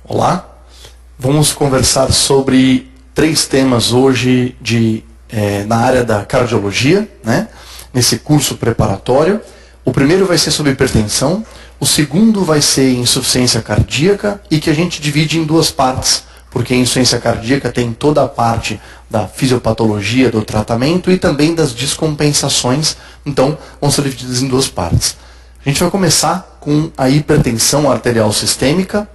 Olá, vamos conversar sobre 3 temas hoje na área da cardiologia, né? Nesse curso preparatório. O primeiro vai ser sobre hipertensão, o segundo vai ser insuficiência cardíaca e que a gente divide em 2 partes, porque a insuficiência cardíaca tem toda a parte da fisiopatologia do tratamento e também das descompensações, então vão ser divididos em 2 partes. A gente vai começar com a hipertensão arterial sistêmica.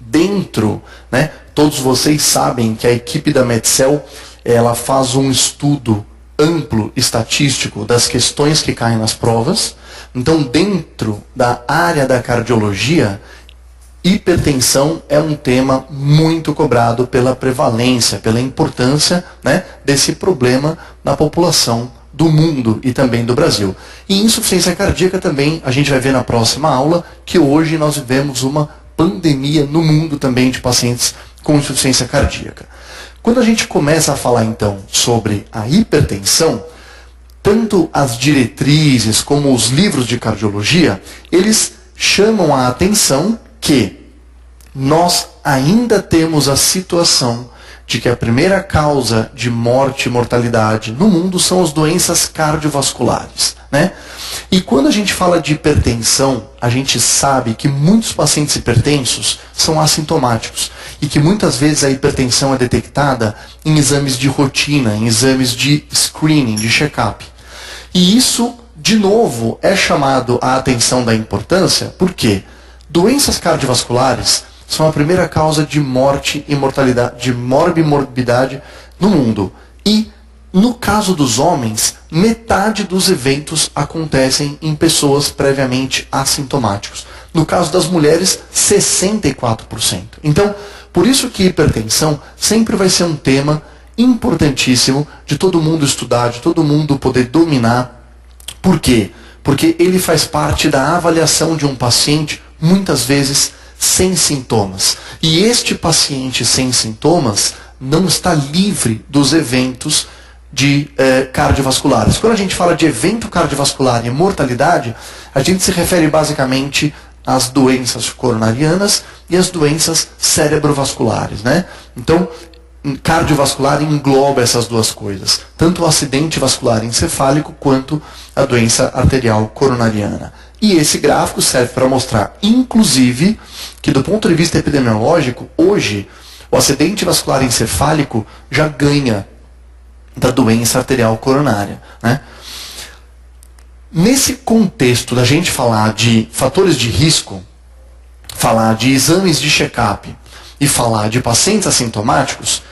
Dentro, né, todos vocês sabem que a equipe da Medcel, ela faz um estudo amplo, estatístico, das questões que caem nas provas. Então, dentro da área da cardiologia, hipertensão é um tema muito cobrado pela prevalência, pela importância, né, desse problema na população do mundo e também do Brasil. E insuficiência cardíaca também, a gente vai ver na próxima aula, que hoje nós vivemos uma pandemia no mundo também de pacientes com insuficiência cardíaca. Quando a gente começa a falar então sobre a hipertensão, tanto as diretrizes como os livros de cardiologia, eles chamam a atenção que nós ainda temos a situação de que a primeira causa de morte e mortalidade no mundo são as doenças cardiovasculares, né? E quando a gente fala de hipertensão, a gente sabe que muitos pacientes hipertensos são assintomáticos e que muitas vezes a hipertensão é detectada em exames de rotina, em exames de screening, de check-up. E isso, de novo, é chamado a atenção da importância, porque doenças cardiovasculares são a primeira causa de morte e mortalidade, de morbidade no mundo. E, no caso dos homens, metade dos eventos acontecem em pessoas previamente assintomáticas. No caso das mulheres, 64%. Então, por isso que hipertensão sempre vai ser um tema importantíssimo de todo mundo estudar, de todo mundo poder dominar. Por quê? Porque ele faz parte da avaliação de um paciente, muitas vezes, sem sintomas. E este paciente sem sintomas não está livre dos eventos cardiovasculares. Quando a gente fala de evento cardiovascular e mortalidade, a gente se refere basicamente às doenças coronarianas e às doenças cerebrovasculares, né? Então, cardiovascular engloba essas 2 coisas, tanto o acidente vascular encefálico quanto a doença arterial coronariana. E esse gráfico serve para mostrar, inclusive, que do ponto de vista epidemiológico, hoje, o acidente vascular encefálico já ganha da doença arterial coronária, né? Nesse contexto da gente falar de fatores de risco, falar de exames de check-up e falar de pacientes assintomáticos,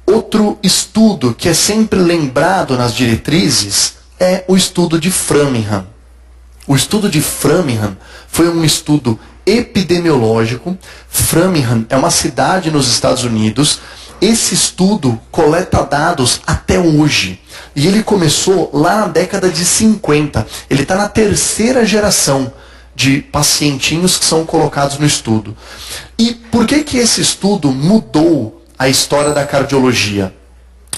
outro estudo que é sempre lembrado nas diretrizes é o estudo de Framingham. O estudo de Framingham foi um estudo epidemiológico. Framingham é uma cidade nos Estados Unidos. Esse estudo coleta dados até hoje. E ele começou lá na década de 50. Ele está na 3ª geração de pacientinhos que são colocados no estudo. E por que esse estudo mudou a história da cardiologia?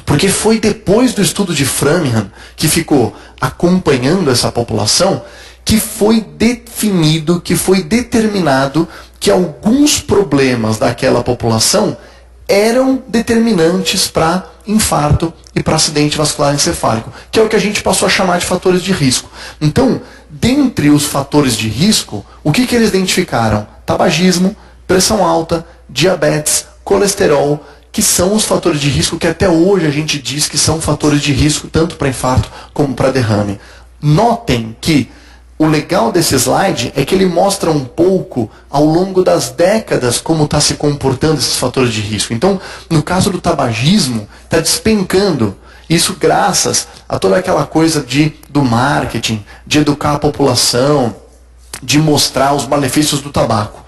Porque foi depois do estudo de Framingham, que ficou acompanhando essa população, que foi definido, que foi determinado que alguns problemas daquela população eram determinantes para infarto e para acidente vascular encefálico, que é o que a gente passou a chamar de fatores de risco. Então, dentre os fatores de risco, o que eles identificaram? Tabagismo, pressão alta, diabetes, colesterol, que são os fatores de risco que até hoje a gente diz que são fatores de risco tanto para infarto como para derrame. Notem que o legal desse slide é que ele mostra um pouco, ao longo das décadas, como está se comportando esses fatores de risco. Então, no caso do tabagismo, está despencando. Isso graças a toda aquela coisa do marketing, de educar a população, de mostrar os malefícios do tabaco.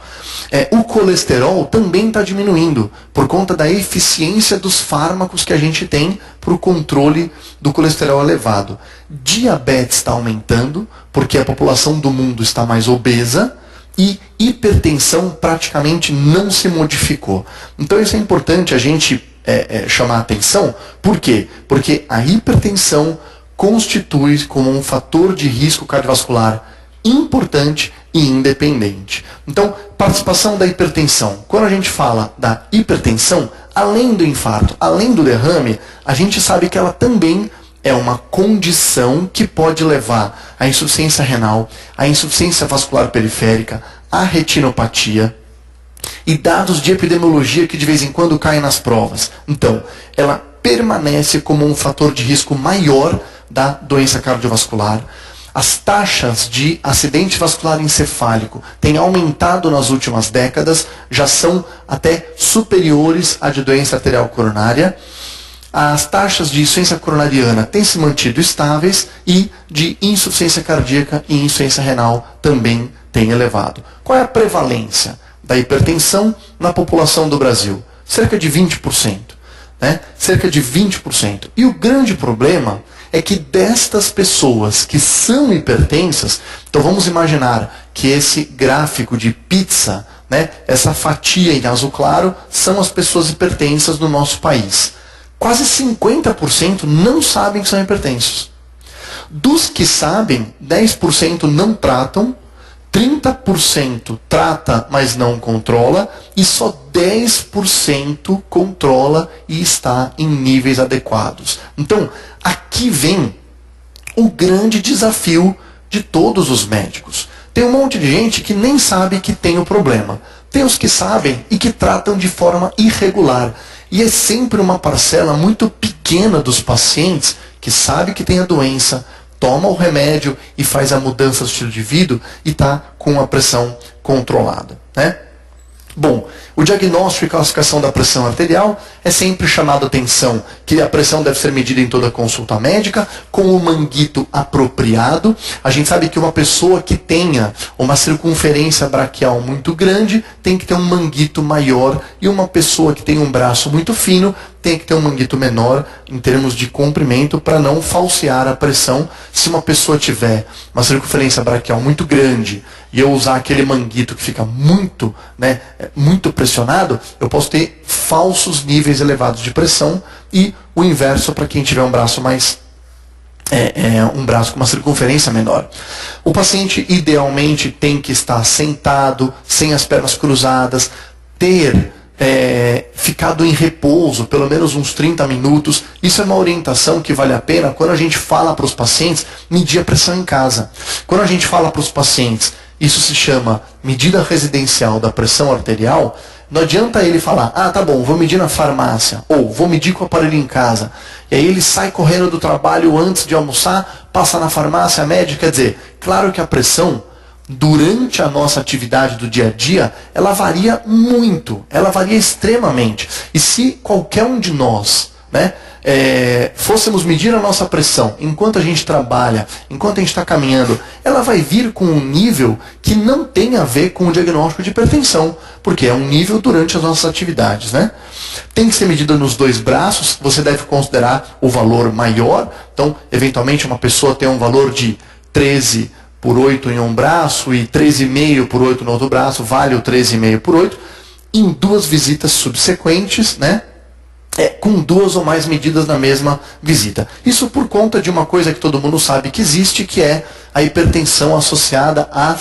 O colesterol também está diminuindo, por conta da eficiência dos fármacos que a gente tem para o controle do colesterol elevado. Diabetes está aumentando, porque a população do mundo está mais obesa, e hipertensão praticamente não se modificou. Então isso é importante a gente chamar a atenção. Por quê? Porque a hipertensão constitui como um fator de risco cardiovascular importante e independente. Então, participação da hipertensão. Quando a gente fala da hipertensão, além do infarto, além do derrame, a gente sabe que ela também é uma condição que pode levar à insuficiência renal, à insuficiência vascular periférica, à retinopatia e dados de epidemiologia que de vez em quando caem nas provas. Então, ela permanece como um fator de risco maior da doença cardiovascular. As taxas de acidente vascular encefálico têm aumentado nas últimas décadas, já são até superiores à de doença arterial coronária. As taxas de insuficiência coronariana têm se mantido estáveis e de insuficiência cardíaca e insuficiência renal também têm elevado. Qual é a prevalência da hipertensão na população do Brasil? Cerca de 20%. Cerca de 20%. E o grande problema é que destas pessoas que são hipertensas, então vamos imaginar que esse gráfico de pizza, essa fatia em azul claro, são as pessoas hipertensas do nosso país. Quase 50% não sabem que são hipertensos. Dos que sabem, 10% não tratam, 30% trata, mas não controla, e só 10% controla e está em níveis adequados. Então, aqui vem o grande desafio de todos os médicos. Tem um monte de gente que nem sabe que tem o problema. Tem os que sabem e que tratam de forma irregular. E é sempre uma parcela muito pequena dos pacientes que sabe que tem a doença, toma o remédio e faz a mudança do estilo de vida e está com a pressão controlada. Bom, o diagnóstico e classificação da pressão arterial é sempre chamado a atenção que a pressão deve ser medida em toda consulta médica, com o manguito apropriado. A gente sabe que uma pessoa que tenha uma circunferência braquial muito grande tem que ter um manguito maior, e uma pessoa que tem um braço muito fino tem que ter um manguito menor em termos de comprimento para não falsear a pressão. Se uma pessoa tiver uma circunferência braquial muito grande e eu usar aquele manguito que fica muito pressionado, eu posso ter falsos níveis elevados de pressão, e o inverso para quem tiver um braço mais um braço com uma circunferência menor. O paciente idealmente tem que estar sentado, sem as pernas cruzadas, ter ficado em repouso pelo menos uns 30 minutos. Isso é uma orientação que vale a pena quando a gente fala para os pacientes medir a pressão em casa. Quando a gente fala para os pacientes, isso se chama medida residencial da pressão arterial, não adianta ele falar, tá bom, vou medir na farmácia, ou vou medir com o aparelho em casa. E aí ele sai correndo do trabalho antes de almoçar, passa na farmácia médica. Quer dizer, claro que a pressão durante a nossa atividade do dia a dia, ela varia muito, ela varia extremamente. E se qualquer um de nós, fôssemos medir a nossa pressão enquanto a gente trabalha, enquanto a gente está caminhando, ela vai vir com um nível que não tem a ver com o diagnóstico de hipertensão, porque é um nível durante as nossas atividades. Tem que ser medida nos dois braços, você deve considerar o valor maior. Então, eventualmente, uma pessoa tem um valor de 13 por 8 em um braço e 13,5 por 8 no outro braço, vale o 13,5 por 8, em 2 visitas subsequentes, com 2 ou mais medidas na mesma visita. Isso por conta de uma coisa que todo mundo sabe que existe, que é a hipertensão associada à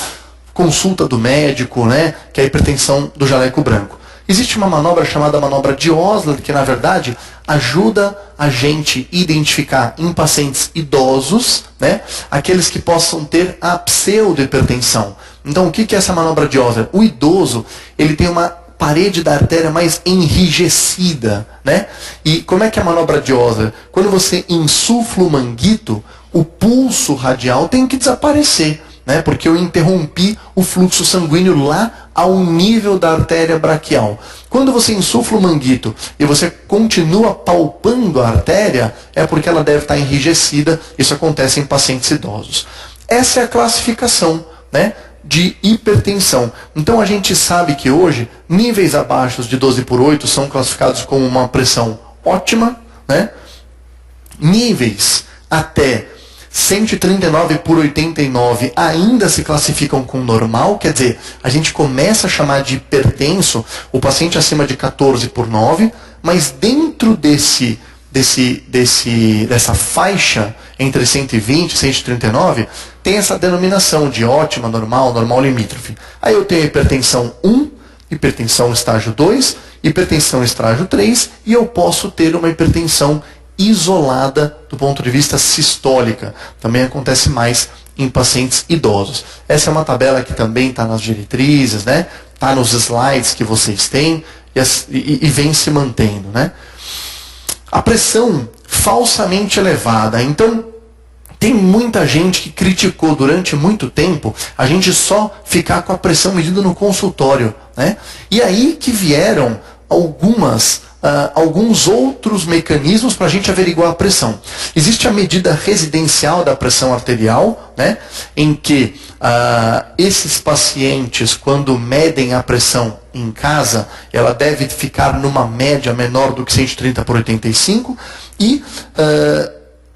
consulta do médico, que é a hipertensão do jaleco branco. Existe uma manobra chamada manobra de Osler, que na verdade ajuda a gente a identificar em pacientes idosos, aqueles que possam ter a pseudo-hipertensão. Então o que é essa manobra de Osler? O idoso, ele tem uma parede da artéria mais enrijecida, E como é que é a manobra de Osler? Quando você insufla o manguito, o pulso radial tem que desaparecer, porque eu interrompi o fluxo sanguíneo lá ao nível da artéria braquial. Quando você insufla o manguito e você continua palpando a artéria, é porque ela deve estar enrijecida. Isso acontece em pacientes idosos. Essa é a classificação, de hipertensão. Então a gente sabe que hoje, níveis abaixo de 12 por 8 são classificados como uma pressão ótima, Níveis até 139 por 89 ainda se classificam com normal, quer dizer, a gente começa a chamar de hipertenso o paciente acima de 14 por 9, mas dentro dessa faixa entre 120 e 139, tem essa denominação de ótima, normal, normal limítrofe. Aí eu tenho hipertensão 1, hipertensão estágio 2, hipertensão estágio 3, e eu posso ter uma hipertensão isolada do ponto de vista sistólica. Também acontece mais em pacientes idosos. Essa é uma tabela que também está nas diretrizes, né? Está nos slides que vocês têm e vem se mantendo, né? A pressão falsamente elevada. Então, tem muita gente que criticou durante muito tempo a gente só ficar com a pressão medida no consultório, né? E aí que vieram alguns outros mecanismos para a gente averiguar a pressão. Existe a medida residencial da pressão arterial, né, em que esses pacientes, quando medem a pressão em casa, ela deve ficar numa média menor do que 130 por 85, e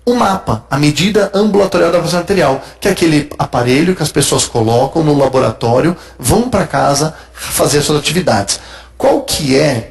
o MAPA, a medida ambulatorial da pressão arterial, que é aquele aparelho que as pessoas colocam no laboratório, vão para casa fazer as suas atividades. Qual que é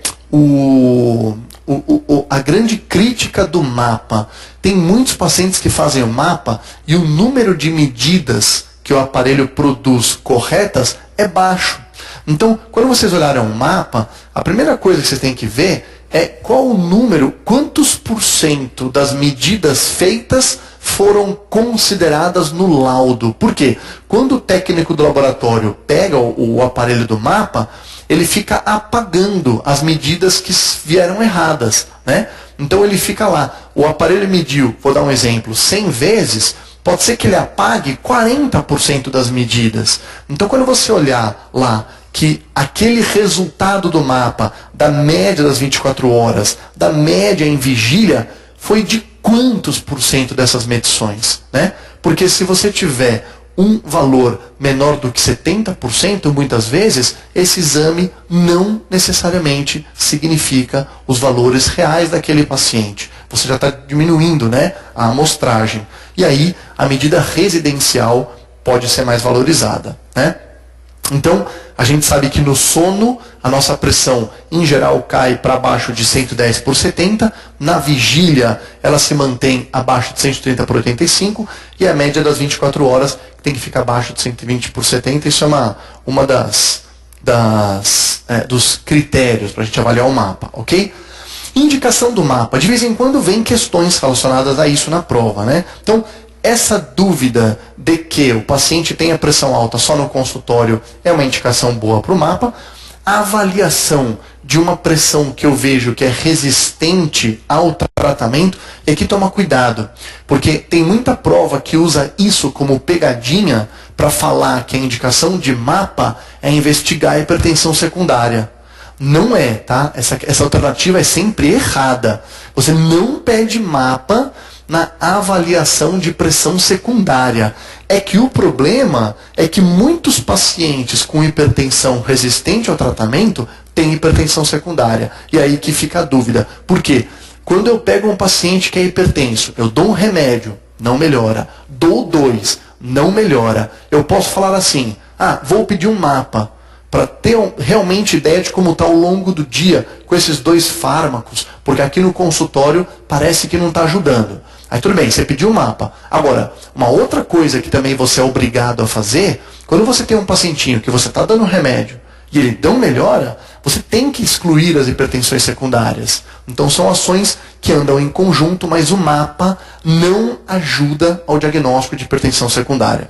a grande crítica do MAPA? Tem muitos pacientes que fazem o MAPA e o número de medidas que o aparelho produz corretas é baixo. Então, quando vocês olharem o MAPA, a primeira coisa que vocês têm que ver é qual o número, quantos por cento das medidas feitas foram consideradas no laudo. Por quê? Quando o técnico do laboratório pega o aparelho do MAPA, ele fica apagando as medidas que vieram erradas, né? Então ele fica lá, o aparelho mediu, vou dar um exemplo, 100 vezes, pode ser que ele apague 40% das medidas. Então quando você olhar lá que aquele resultado do MAPA, da média das 24 horas, da média em vigília, foi de quantos por cento dessas medições, né? Porque se você tiver um valor menor do que 70%, muitas vezes, esse exame não necessariamente significa os valores reais daquele paciente. Você já está diminuindo, né, a amostragem. E aí, a medida residencial pode ser mais valorizada, né? Então, a gente sabe que no sono, a nossa pressão, em geral, cai para baixo de 110 por 70. Na vigília, ela se mantém abaixo de 130 por 85. E a média das 24 horas tem que ficar abaixo de 120 por 70. Isso é uma dos critérios para a gente avaliar o MAPA, ok? Indicação do MAPA. De vez em quando vem questões relacionadas a isso na prova, né? Então, essa dúvida de que o paciente tenha pressão alta só no consultório é uma indicação boa para o MAPA. A avaliação de uma pressão que eu vejo que é resistente ao tratamento é que toma cuidado, porque tem muita prova que usa isso como pegadinha para falar que a indicação de MAPA é investigar a hipertensão secundária. Não é, tá? Essa alternativa é sempre errada. Você não pede MAPA na avaliação de pressão secundária. É que o problema é que muitos pacientes com hipertensão resistente ao tratamento têm hipertensão secundária. E aí que fica a dúvida. Por quê? Quando eu pego um paciente que é hipertenso, eu dou um remédio, não melhora. Dou 2, não melhora. Eu posso falar assim, vou pedir um MAPA para ter realmente ideia de como está ao longo do dia com esses 2 fármacos, porque aqui no consultório parece que não está ajudando. Aí tudo bem, você pediu um MAPA. Agora, uma outra coisa que também você é obrigado a fazer, quando você tem um pacientinho que você está dando remédio e ele não melhora, você tem que excluir as hipertensões secundárias. Então são ações que andam em conjunto, mas o MAPA não ajuda ao diagnóstico de hipertensão secundária.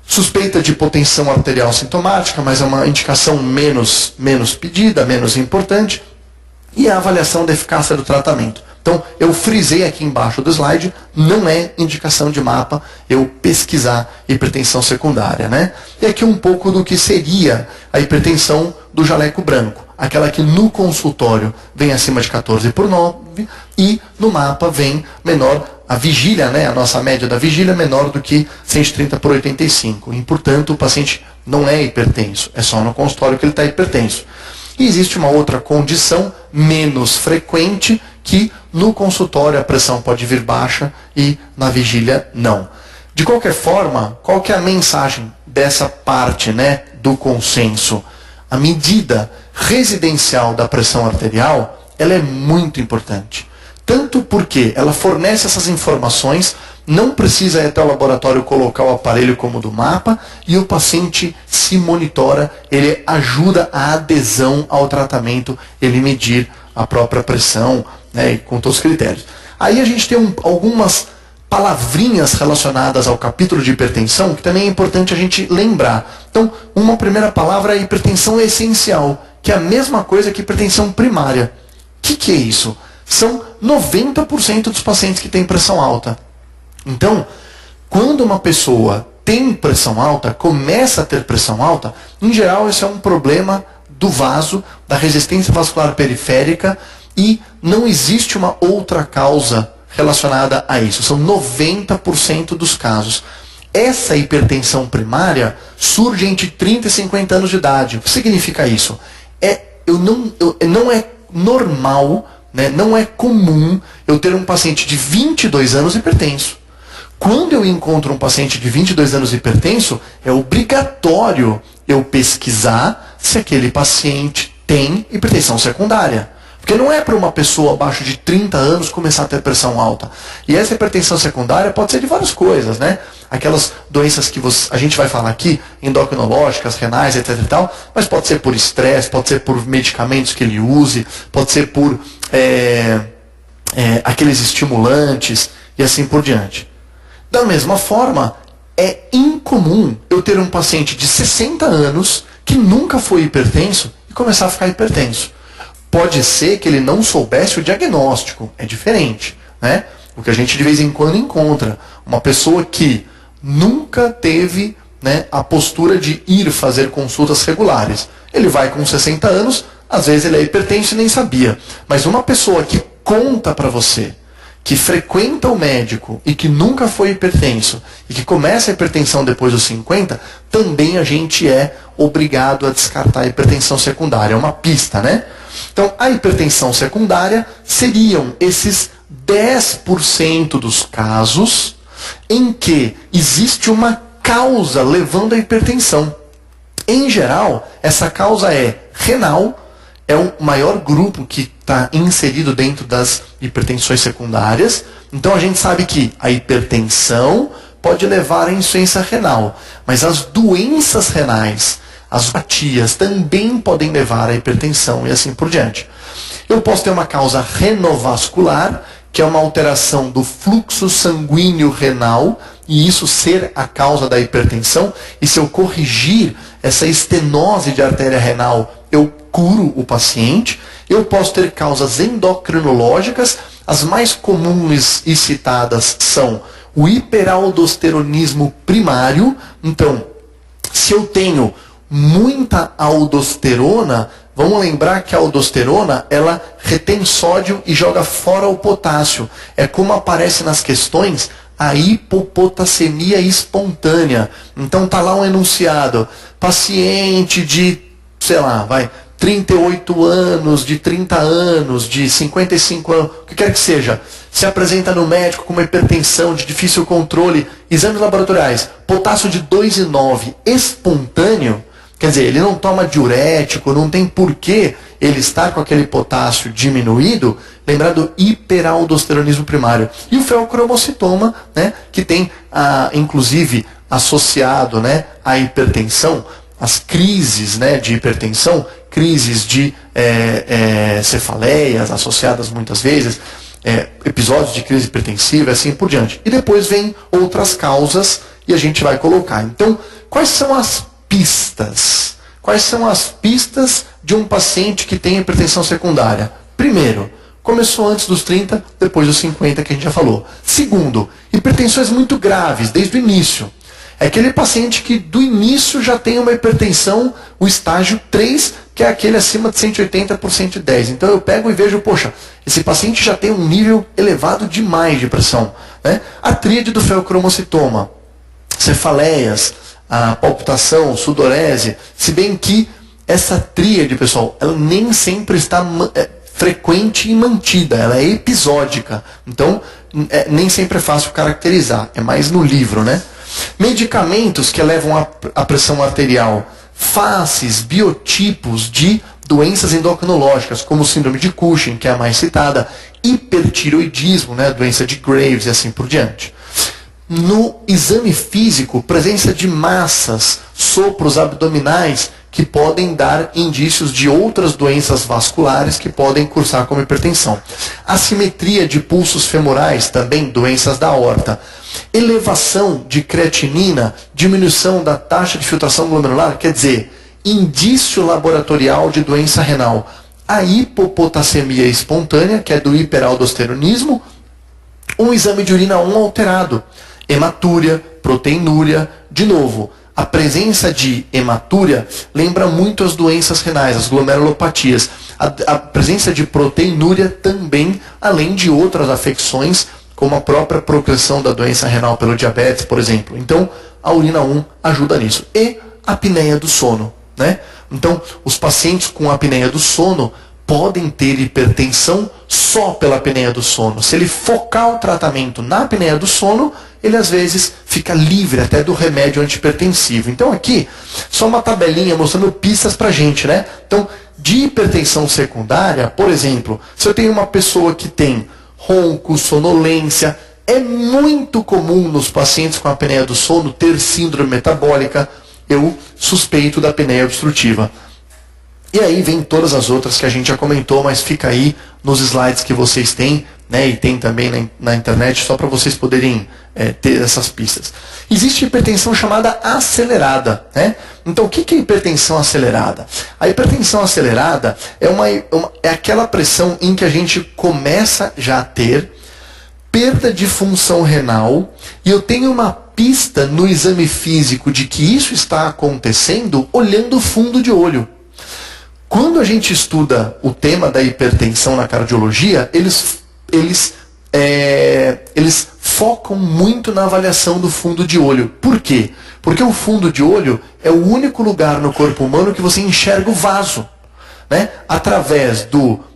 Suspeita de hipotensão arterial sintomática, mas é uma indicação menos pedida, menos importante. E a avaliação da eficácia do tratamento. Então, eu frisei aqui embaixo do slide, não é indicação de MAPA eu pesquisar hipertensão secundária, né? E aqui um pouco do que seria a hipertensão do jaleco branco. Aquela que no consultório vem acima de 14 por 9 e no MAPA vem menor, a vigília, né? A nossa média da vigília é menor do que 130 por 85. E, portanto, o paciente não é hipertenso, é só no consultório que ele está hipertenso. E existe uma outra condição menos frequente que no consultório a pressão pode vir baixa e na vigília não. De qualquer forma, qual que é a mensagem dessa parte, né, do consenso? A medida residencial da pressão arterial, ela é muito importante. Tanto porque ela fornece essas informações, não precisa ir até o laboratório colocar o aparelho como do mapa, e o paciente se monitora, ele ajuda a adesão ao tratamento, ele medir a própria pressão, né, com todos os critérios. Aí a gente tem algumas palavrinhas relacionadas ao capítulo de hipertensão, que também é importante a gente lembrar. Então, uma primeira palavra é hipertensão essencial, que é a mesma coisa que hipertensão primária. O que é isso? São 90% dos pacientes que têm pressão alta. Então, quando uma pessoa tem pressão alta, começa a ter pressão alta, em geral isso é um problema do vaso, da resistência vascular periférica, e não existe uma outra causa relacionada a isso. São 90% dos casos. Essa hipertensão primária surge entre 30 e 50 anos de idade. O que significa isso? Não é normal, né, não é comum eu ter um paciente de 22 anos hipertenso. Quando eu encontro um paciente de 22 anos hipertenso, é obrigatório eu pesquisar se aquele paciente tem hipertensão secundária. Porque não é para uma pessoa abaixo de 30 anos começar a ter pressão alta. E essa hipertensão secundária pode ser de várias coisas, né? Aquelas doenças que a gente vai falar aqui, endocrinológicas, renais, etc e tal, mas pode ser por estresse, pode ser por medicamentos que ele use, pode ser por aqueles estimulantes e assim por diante. Da mesma forma, é incomum eu ter um paciente de 60 anos que nunca foi hipertenso e começar a ficar hipertenso. Pode ser que ele não soubesse o diagnóstico, é diferente, né? O que a gente de vez em quando encontra, uma pessoa que nunca teve, né, a postura de ir fazer consultas regulares. Ele vai com 60 anos, às vezes ele é hipertenso e nem sabia. Mas uma pessoa que conta para você, que frequenta o médico e que nunca foi hipertenso e que começa a hipertensão depois dos 50, também a gente é obrigado a descartar a hipertensão secundária. É uma pista, né? Então, a hipertensão secundária seriam esses 10% dos casos em que existe uma causa levando à hipertensão. Em geral, essa causa é renal, é o maior grupo que está inserido dentro das hipertensões secundárias. Então a gente sabe que a hipertensão pode levar à insuficiência renal, mas as doenças renais, as apatias, também podem levar à hipertensão e assim por diante. Eu posso ter uma causa renovascular, que é uma alteração do fluxo sanguíneo renal, e isso ser a causa da hipertensão, e se eu corrigir essa estenose de artéria renal, eu curo o paciente. Eu posso ter causas endocrinológicas, as mais comuns e citadas são o hiperaldosteronismo primário. Então, se eu tenho muita aldosterona, vamos lembrar que a aldosterona, ela retém sódio e joga fora o potássio. É como aparece nas questões a hipopotassemia espontânea. Então tá lá um enunciado, paciente de, 38 anos, de 30 anos, de 55 anos, o que quer que seja, se apresenta no médico com uma hipertensão de difícil controle, exames laboratoriais, potássio de 2,9 espontâneo, quer dizer, ele não toma diurético, não tem porquê ele estar com aquele potássio diminuído, lembrado hiperaldosteronismo primário. E o feocromocitoma, né, que tem, inclusive, associado, né, à hipertensão, as crises, né, de hipertensão, crises de cefaleias associadas muitas vezes, episódios de crise hipertensiva e assim por diante. E depois vem outras causas e a gente vai colocar. Então, quais são as pistas? Quais são as pistas de um paciente que tem hipertensão secundária? Primeiro, começou antes dos 30, depois dos 50, que a gente já falou. Segundo, hipertensões muito graves, desde o início. É aquele paciente que do início já tem uma hipertensão, o estágio 3, que é aquele acima de 180 por 110. Então eu pego e vejo, poxa, esse paciente já tem um nível elevado demais de pressão, né? A tríade do feocromocitoma, cefaleias, a palpitação, sudorese, se bem que essa tríade, pessoal, ela nem sempre está frequente e mantida, ela é episódica. Então, nem sempre é fácil caracterizar, é mais no livro, né? Medicamentos que elevam a pressão arterial, faces, biotipos de doenças endocrinológicas, como síndrome de Cushing, que é a mais citada, hipertireoidismo, né, doença de Graves e assim por diante. No exame físico, presença de massas, sopros abdominais, que podem dar indícios de outras doenças vasculares que podem cursar como hipertensão. Assimetria de pulsos femorais, também doenças da aorta. Elevação de creatinina, diminuição da taxa de filtração glomerular, quer dizer, indício laboratorial de doença renal. A hipopotassemia espontânea, que é do hiperaldosteronismo, um exame de urina 1 alterado, hematúria, proteinúria, de novo, a presença de hematúria lembra muito as doenças renais, as glomerulopatias. A presença de proteinúria também, além de outras afecções, como a própria progressão da doença renal pelo diabetes, por exemplo. Então, a urina 1 ajuda nisso. E a apneia do sono, né? Então, os pacientes com apneia do sono podem ter hipertensão só pela apneia do sono. Se ele focar o tratamento na apneia do sono, ele às vezes fica livre até do remédio antihipertensivo. Então aqui, só uma tabelinha mostrando pistas pra gente, né? Então, de hipertensão secundária, por exemplo, se eu tenho uma pessoa que tem ronco, sonolência, é muito comum nos pacientes com apneia do sono ter síndrome metabólica, eu suspeito da apneia obstrutiva. E aí vem todas as outras que a gente já comentou, mas fica aí nos slides que vocês têm, né, e tem também na internet, só para vocês poderem ter essas pistas. Existe hipertensão chamada acelerada, né? Então, o que é hipertensão acelerada? A hipertensão acelerada é aquela pressão em que a gente começa já a ter perda de função renal, e eu tenho uma pista no exame físico de que isso está acontecendo olhando o fundo de olho. Quando a gente estuda o tema da hipertensão na cardiologia, eles focam muito na avaliação do fundo de olho. Por quê? Porque o fundo de olho é o único lugar no corpo humano que você enxerga o vaso, né? Através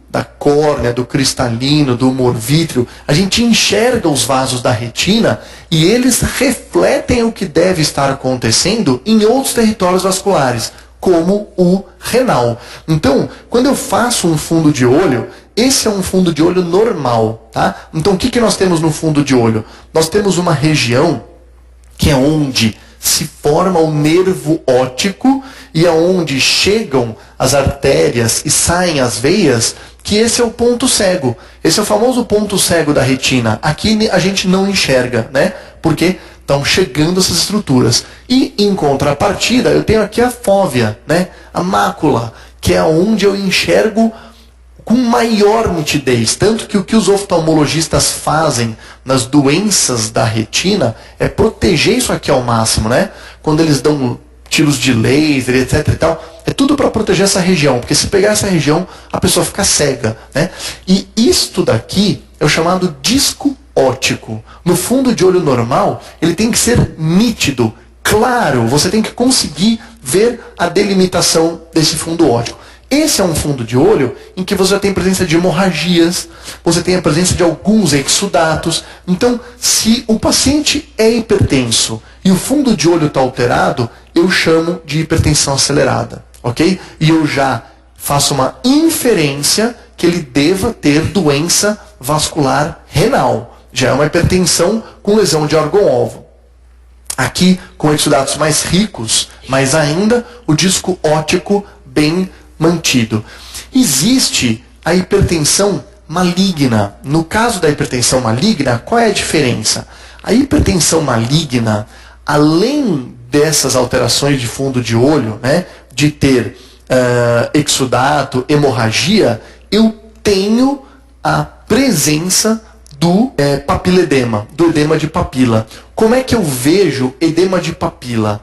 da córnea, do cristalino, do humor vítreo, a gente enxerga os vasos da retina e eles refletem o que deve estar acontecendo em outros territórios vasculares, como o renal. Então, quando eu faço um fundo de olho, esse é um fundo de olho normal, tá? Então, o que nós temos no fundo de olho? Nós temos uma região que é onde se forma o nervo óptico e é onde chegam as artérias e saem as veias, que esse é o ponto cego. Esse é o famoso ponto cego da retina. Aqui a gente não enxerga, né? Porque estão chegando essas estruturas. E, em contrapartida, eu tenho aqui a fóvea, né? A mácula, que é onde eu enxergo com maior nitidez. Tanto que o que os oftalmologistas fazem nas doenças da retina é proteger isso aqui ao máximo, né? Quando eles dão tiros de laser, etc e tal, é tudo para proteger essa região, porque se pegar essa região, a pessoa fica cega, né? E isto daqui é o chamado disco óptico. No fundo de olho normal, ele tem que ser nítido, claro, você tem que conseguir ver a delimitação desse fundo óptico. Esse é um fundo de olho em que você tem presença de hemorragias, você tem a presença de alguns exudatos. Então, se o paciente é hipertenso e o fundo de olho está alterado, eu chamo de hipertensão acelerada, ok? E eu já faço uma inferência que ele deva ter doença vascular renal. Já é uma hipertensão com lesão de órgão-alvo. Aqui, com exudatos mais ricos, mas ainda o disco óptico bem mantido. Existe a hipertensão maligna. No caso da hipertensão maligna, qual é a diferença? A hipertensão maligna, além dessas alterações de fundo de olho, né, de ter exudato, hemorragia, eu tenho a presença do papiledema, do edema de papila. Como é que eu vejo edema de papila?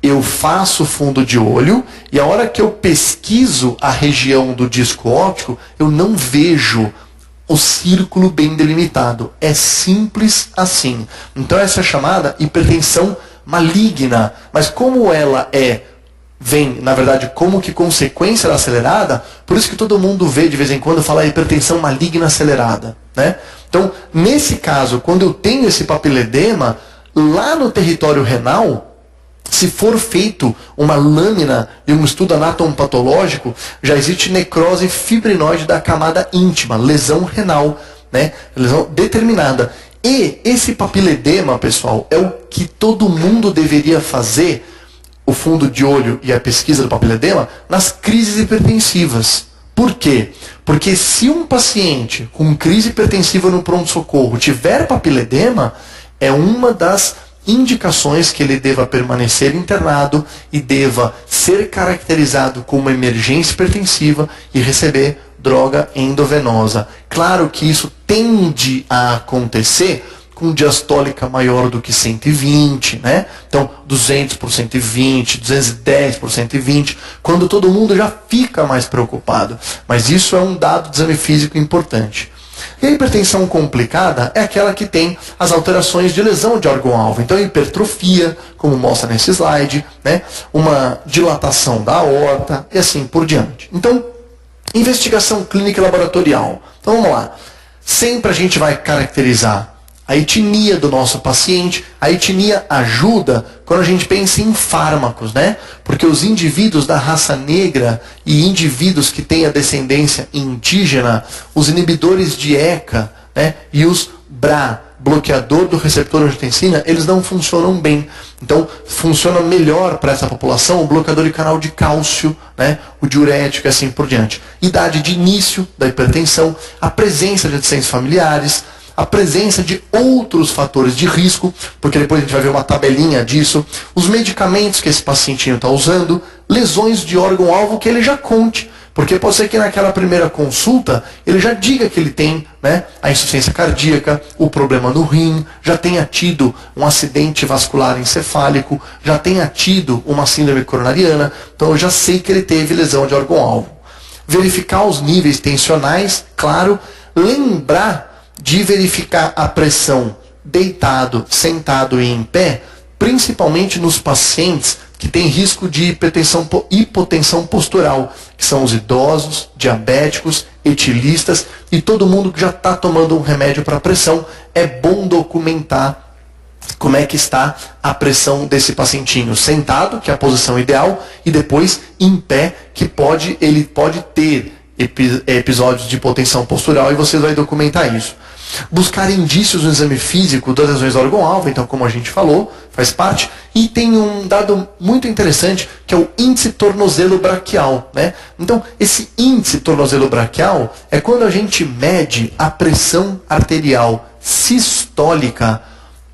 Eu faço fundo de olho e a hora que eu pesquiso a região do disco óptico, eu não vejo o círculo bem delimitado. É simples assim. Então essa é chamada hipertensão maligna. Mas como ela é vem, na verdade, como que consequência da acelerada, por isso que todo mundo vê de vez em quando falar hipertensão maligna acelerada, né? Então, nesse caso, quando eu tenho esse papiledema, lá no território renal, se for feito uma lâmina e um estudo anatomopatológico, já existe necrose fibrinoide da camada íntima, lesão renal, né? Lesão determinada. E esse papiledema, pessoal, é o que todo mundo deveria fazer, o fundo de olho e a pesquisa do papiledema, nas crises hipertensivas. Por quê? Porque se um paciente com crise hipertensiva no pronto-socorro tiver papiledema, é uma das indicações que ele deva permanecer internado e deva ser caracterizado como emergência hipertensiva e receber droga endovenosa. Claro que isso tende a acontecer com diastólica maior do que 120, né? Então, 200 por 120, 210 por 120, quando todo mundo já fica mais preocupado. Mas isso é um dado de exame físico importante. E a hipertensão complicada é aquela que tem as alterações de lesão de órgão-alvo. Então, hipertrofia, como mostra nesse slide, né? Uma dilatação da aorta e assim por diante. Então, investigação clínica e laboratorial. Então, vamos lá. Sempre a gente vai caracterizar a etnia do nosso paciente. A etnia ajuda quando a gente pensa em fármacos, né? Porque os indivíduos da raça negra e indivíduos que têm a descendência indígena, os inibidores de ECA, né? E os BRA, bloqueador do receptor angiotensina, eles não funcionam bem. Então, funciona melhor para essa população o bloqueador de canal de cálcio, né? O diurético e assim por diante. Idade de início da hipertensão, a presença de antecedentes familiares, a presença de outros fatores de risco, porque depois a gente vai ver uma tabelinha disso, os medicamentos que esse pacientinho está usando, lesões de órgão-alvo que ele já conte, porque pode ser que naquela primeira consulta ele já diga que ele tem, né, a insuficiência cardíaca, o problema no rim, já tenha tido um acidente vascular encefálico, já tenha tido uma síndrome coronariana, então eu já sei que ele teve lesão de órgão-alvo. Verificar os níveis tensionais, claro, lembrar de verificar a pressão deitado, sentado e em pé, principalmente nos pacientes que têm risco de hipotensão postural, que são os idosos, diabéticos, etilistas e todo mundo que já está tomando um remédio para pressão. É bom documentar como é que está a pressão desse pacientinho sentado, que é a posição ideal, e depois em pé, que ele pode ter episódios de hipotensão postural e você vai documentar isso. Buscar indícios no exame físico das lesões do órgão-alvo, então como a gente falou, faz parte. E tem um dado muito interessante, que é o índice tornozelo braquial, né? Então, esse índice tornozelo braquial é quando a gente mede a pressão arterial sistólica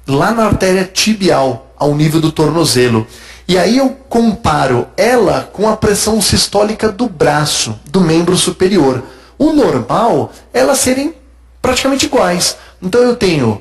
lá na artéria tibial, ao nível do tornozelo. E aí eu comparo ela com a pressão sistólica do braço, do membro superior. O normal é elas serem praticamente iguais. Então eu tenho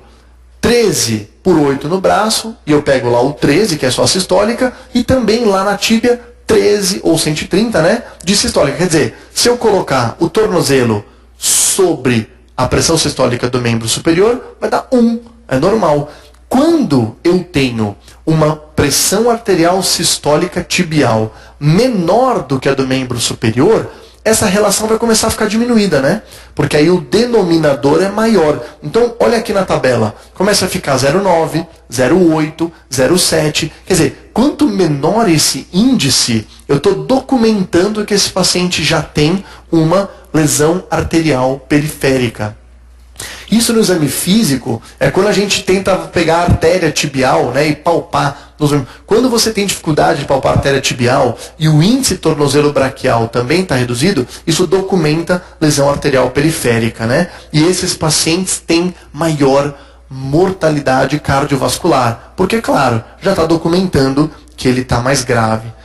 13 por 8 no braço, e eu pego lá o 13, que é só a sistólica, e também lá na tíbia 13 ou 130, né, de sistólica. Quer dizer, se eu colocar o tornozelo sobre a pressão sistólica do membro superior, vai dar 1, é normal. Quando eu tenho uma pressão arterial sistólica tibial menor do que a do membro superior, essa relação vai começar a ficar diminuída, né? Porque aí o denominador é maior. Então, olha aqui na tabela. Começa a ficar 0,9, 0,8, 0,7. Quer dizer, quanto menor esse índice, eu estou documentando que esse paciente já tem uma lesão arterial periférica. Isso no exame físico é quando a gente tenta pegar a artéria tibial, né, e palpar. Quando você tem dificuldade de palpar a artéria tibial e o índice tornozelo braquial também está reduzido, isso documenta lesão arterial periférica, né? E esses pacientes têm maior mortalidade cardiovascular, porque, claro, já está documentando que ele está mais grave.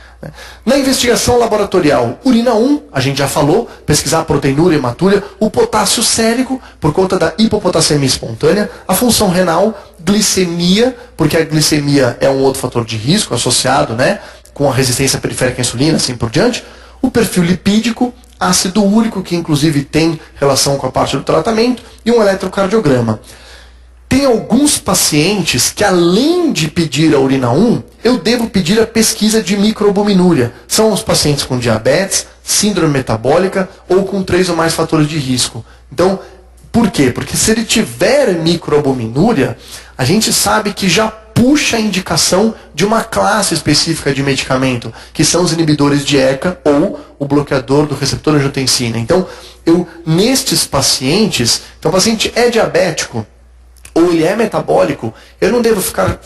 Na investigação laboratorial, urina 1, a gente já falou, pesquisar a proteinúria e hematúria, o potássio sérico, por conta da hipopotassemia espontânea, a função renal, glicemia, porque a glicemia é um outro fator de risco associado, né, com a resistência periférica à insulina, assim por diante, o perfil lipídico, ácido úrico, que inclusive tem relação com a parte do tratamento, e um eletrocardiograma. Tem alguns pacientes que, além de pedir a urina 1, eu devo pedir a pesquisa de microalbuminúria. São os pacientes com diabetes, síndrome metabólica ou com 3 ou mais fatores de risco. Então, por quê? Porque se ele tiver microalbuminúria, a gente sabe que já puxa a indicação de uma classe específica de medicamento, que são os inibidores de ECA ou o bloqueador do receptor angiotensina. Então, nestes pacientes, então o paciente é diabético ou ele é metabólico, eu não devo ficar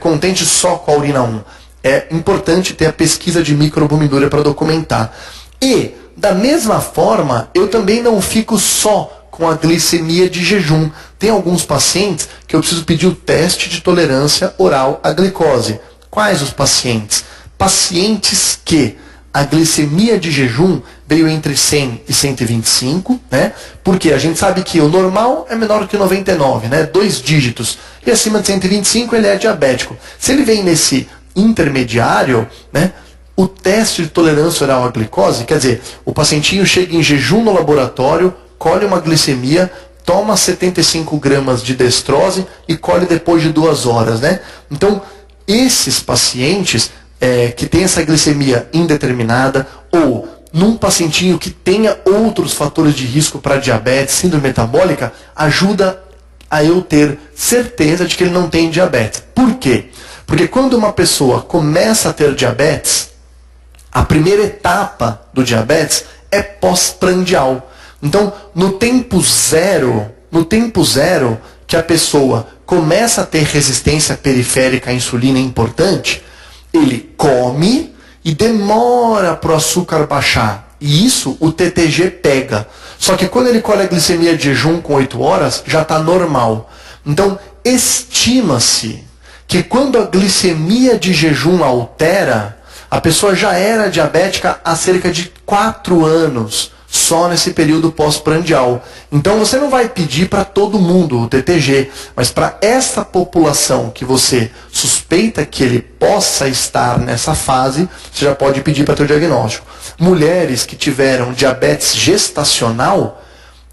contente só com a urina 1. É importante ter a pesquisa de microalbuminúria para documentar. E, da mesma forma, eu também não fico só com a glicemia de jejum. Tem alguns pacientes que eu preciso pedir o teste de tolerância oral à glicose. Quais os pacientes? Pacientes que a glicemia de jejum veio entre 100 e 125, né? Porque a gente sabe que o normal é menor que 99, né? 2 dígitos. E acima de 125 ele é diabético. Se ele vem nesse intermediário, né? O teste de tolerância oral à glicose, quer dizer, o pacientinho chega em jejum no laboratório, colhe uma glicemia, toma 75 gramas de destrose e colhe depois de 2 horas, né? Então, esses pacientes que têm essa glicemia indeterminada ou num pacientinho que tenha outros fatores de risco para diabetes, síndrome metabólica, ajuda a eu ter certeza de que ele não tem diabetes. Por quê? Porque quando uma pessoa começa a ter diabetes, a primeira etapa do diabetes é pós-prandial. Então, no tempo zero que a pessoa começa a ter resistência periférica à insulina importante, ele come e demora para o açúcar baixar. E isso o TTG pega. Só que quando ele colhe a glicemia de jejum com 8 horas, já está normal. Então, estima-se que quando a glicemia de jejum altera, a pessoa já era diabética há cerca de 4 anos, só nesse período pós-prandial. Então você não vai pedir para todo mundo o TTG, mas para essa população que você suspeita que ele possa estar nessa fase, você já pode pedir para ter o diagnóstico. Mulheres que tiveram diabetes gestacional,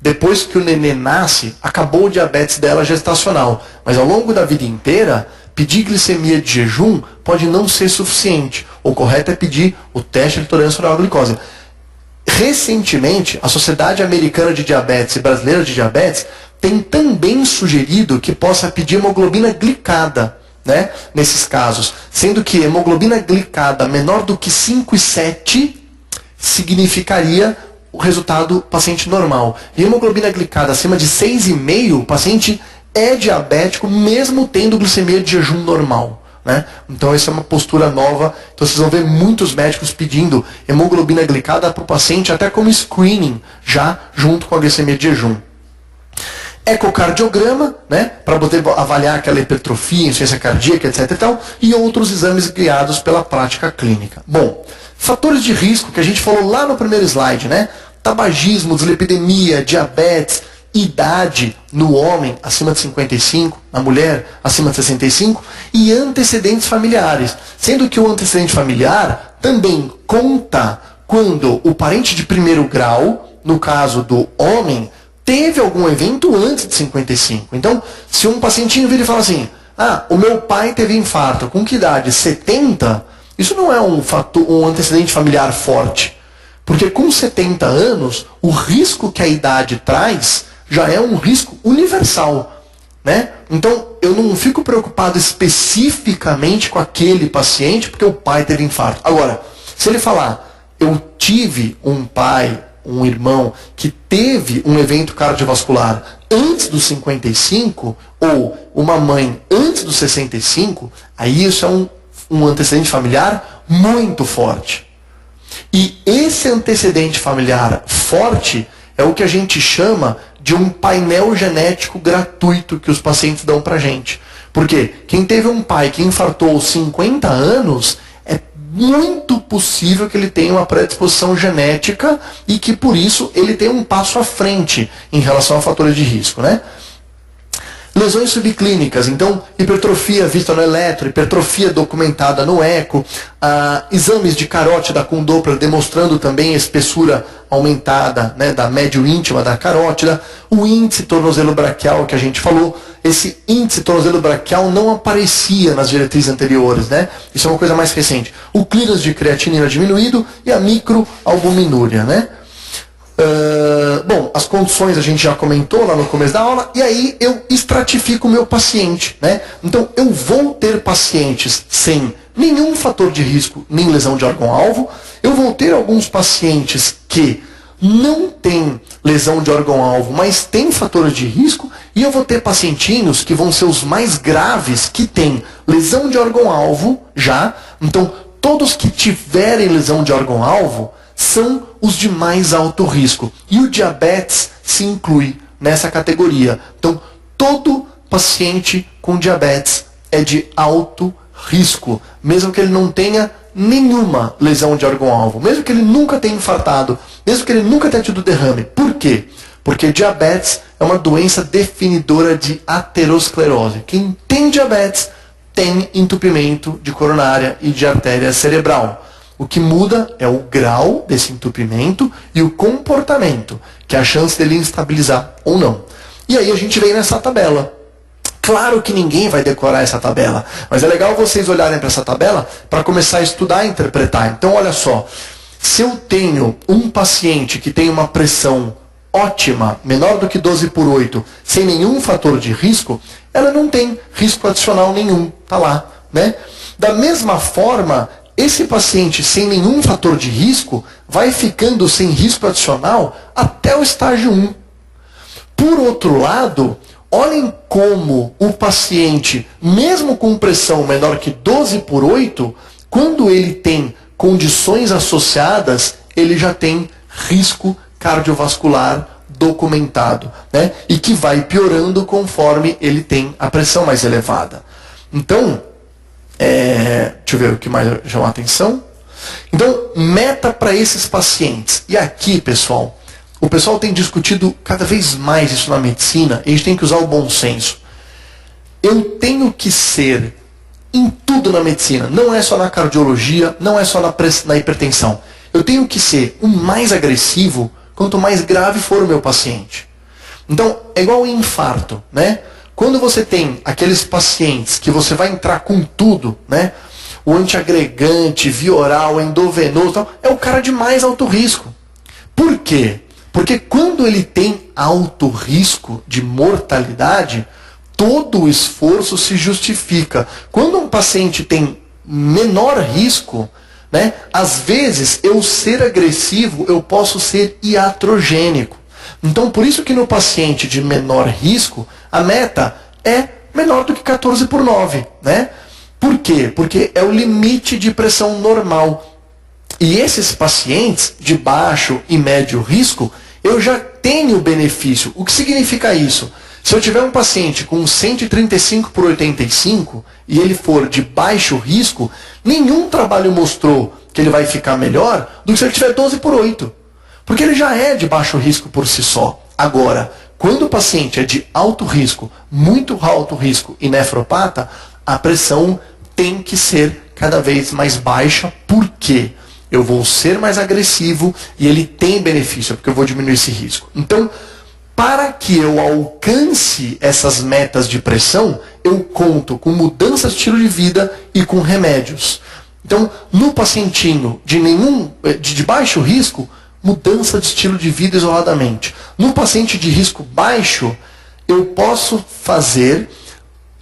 depois que o nenê nasce, acabou o diabetes dela gestacional, mas ao longo da vida inteira, pedir glicemia de jejum pode não ser suficiente. O correto é pedir o teste de tolerância oral à glicose. Recentemente, a Sociedade Americana de Diabetes e Brasileira de Diabetes tem também sugerido que possa pedir hemoglobina glicada, né, nesses casos, sendo que hemoglobina glicada menor do que 5,7 significaria o resultado paciente normal. E hemoglobina glicada acima de 6,5, o paciente é diabético mesmo tendo glicemia de jejum normal. Né? Então essa é uma postura nova. Então vocês vão ver muitos médicos pedindo hemoglobina glicada para o paciente até como screening, já junto com a glicemia de jejum. Ecocardiograma, né, para poder avaliar aquela hipertrofia, insuficiência cardíaca, etc. e tal, e outros exames guiados pela prática clínica. Bom, fatores de risco que a gente falou lá no primeiro slide, né? Tabagismo, dislipidemia, diabetes, idade no homem acima de 55, na mulher acima de 65 e antecedentes familiares. Sendo que o antecedente familiar também conta quando o parente de primeiro grau, no caso do homem, teve algum evento antes de 55. Então, se um pacientinho vira e fala assim, o meu pai teve infarto, com que idade? 70? Isso não é um antecedente familiar forte. Porque com 70 anos, o risco que a idade traz já é um risco universal, né? Então, eu não fico preocupado especificamente com aquele paciente porque o pai teve infarto. Agora, se ele falar, eu tive um pai, um irmão que teve um evento cardiovascular antes dos 55, ou uma mãe antes dos 65, aí isso é um antecedente familiar muito forte. E esse antecedente familiar forte é o que a gente chama de um painel genético gratuito que os pacientes dão pra gente. Porque quem teve um pai que infartou aos 50 anos, é muito possível que ele tenha uma predisposição genética e que por isso ele tem um passo à frente em relação a fatores de risco, né? Lesões subclínicas, então hipertrofia vista no eletro, hipertrofia documentada no eco, exames de carótida com Doppler demonstrando também a espessura aumentada, né, da médio íntima da carótida, o índice tornozelo braquial que a gente falou, esse índice tornozelo braquial não aparecia nas diretrizes anteriores, né? Isso é uma coisa mais recente. O clearance de creatinina diminuído e a microalbuminúria, né? Bom, as condições a gente já comentou lá no começo da aula, e aí eu estratifico o meu paciente, né? Então eu vou ter pacientes sem nenhum fator de risco, nem lesão de órgão-alvo, eu vou ter alguns pacientes que não têm lesão de órgão-alvo, mas têm fatores de risco, e eu vou ter pacientinhos que vão ser os mais graves, que têm lesão de órgão-alvo já, então todos que tiverem lesão de órgão-alvo são os de mais alto risco. E o diabetes se inclui nessa categoria. Então, todo paciente com diabetes é de alto risco, mesmo que ele não tenha nenhuma lesão de órgão-alvo, mesmo que ele nunca tenha infartado, mesmo que ele nunca tenha tido derrame. Por quê? Porque diabetes é uma doença definidora de aterosclerose. Quem tem diabetes tem entupimento de coronária e de artéria cerebral. O que muda é o grau desse entupimento e o comportamento, que é a chance dele instabilizar ou não. E aí a gente vem nessa tabela. Claro que ninguém vai decorar essa tabela, mas é legal vocês olharem para essa tabela para começar a estudar e interpretar. Então olha só, se eu tenho um paciente que tem uma pressão ótima, menor do que 12/8, sem nenhum fator de risco, ela não tem risco adicional nenhum, tá lá, né? Da mesma forma, esse paciente sem nenhum fator de risco vai ficando sem risco adicional até o estágio 1. Por outro lado, olhem como o paciente, mesmo com pressão menor que 12/8, quando ele tem condições associadas, ele já tem risco cardiovascular documentado, né? E que vai piorando conforme ele tem a pressão mais elevada. Então, deixa eu ver o que mais chama a atenção. Então, meta para esses pacientes. E aqui, pessoal, o pessoal tem discutido cada vez mais isso na medicina, e a gente tem que usar o bom senso. Eu tenho que ser em tudo na medicina, não é só na cardiologia, não é só na hipertensão. Eu tenho que ser o mais agressivo quanto mais grave for o meu paciente. Então, é igual o infarto, né? Quando você tem aqueles pacientes que você vai entrar com tudo, né? O antiagregante, via oral, endovenoso, tal, é o cara de mais alto risco. Por quê? Porque quando ele tem alto risco de mortalidade, todo o esforço se justifica. Quando um paciente tem menor risco, né, às vezes eu ser agressivo, eu posso ser iatrogênico. Então, por isso que no paciente de menor risco, a meta é menor do que 14/9, né? Por quê? Porque é o limite de pressão normal. E esses pacientes de baixo e médio risco, eu já tenho benefício. O que significa isso? Se eu tiver um paciente com 135/85 e ele for de baixo risco, nenhum trabalho mostrou que ele vai ficar melhor do que se ele tiver 12/8. Porque ele já é de baixo risco por si só. Agora, quando o paciente é de alto risco, muito alto risco e nefropata, a pressão tem que ser cada vez mais baixa. Por quê? Eu vou ser mais agressivo e ele tem benefício, porque eu vou diminuir esse risco. Então, para que eu alcance essas metas de pressão, eu conto com mudança de estilo de vida e com remédios. Então, no pacientinho de baixo risco, mudança de estilo de vida isoladamente. No paciente de risco baixo, eu posso fazer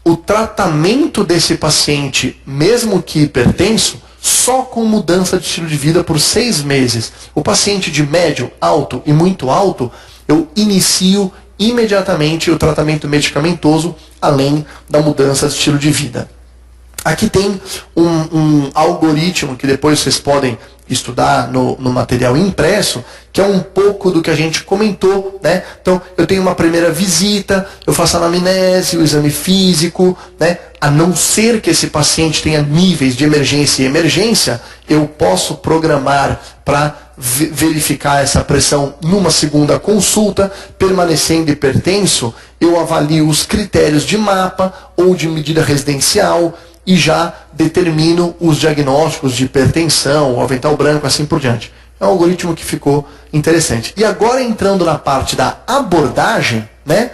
o tratamento desse paciente, mesmo que hipertenso, só com mudança de estilo de vida por 6 meses. O paciente de médio, alto e muito alto, eu inicio imediatamente o tratamento medicamentoso, além da mudança de estilo de vida. Aqui tem um algoritmo que depois vocês podem estudar no material impresso, que é um pouco do que a gente comentou, né? Então, eu tenho uma primeira visita, eu faço a anamnese, o exame físico, né? A não ser que esse paciente tenha níveis de emergência e emergência, eu posso programar para verificar essa pressão numa segunda consulta. Permanecendo hipertenso, eu avalio os critérios de mapa ou de medida residencial e já determino os diagnósticos de hipertensão, o avental branco, assim por diante. É um algoritmo que ficou interessante. E agora, entrando na parte da abordagem, né,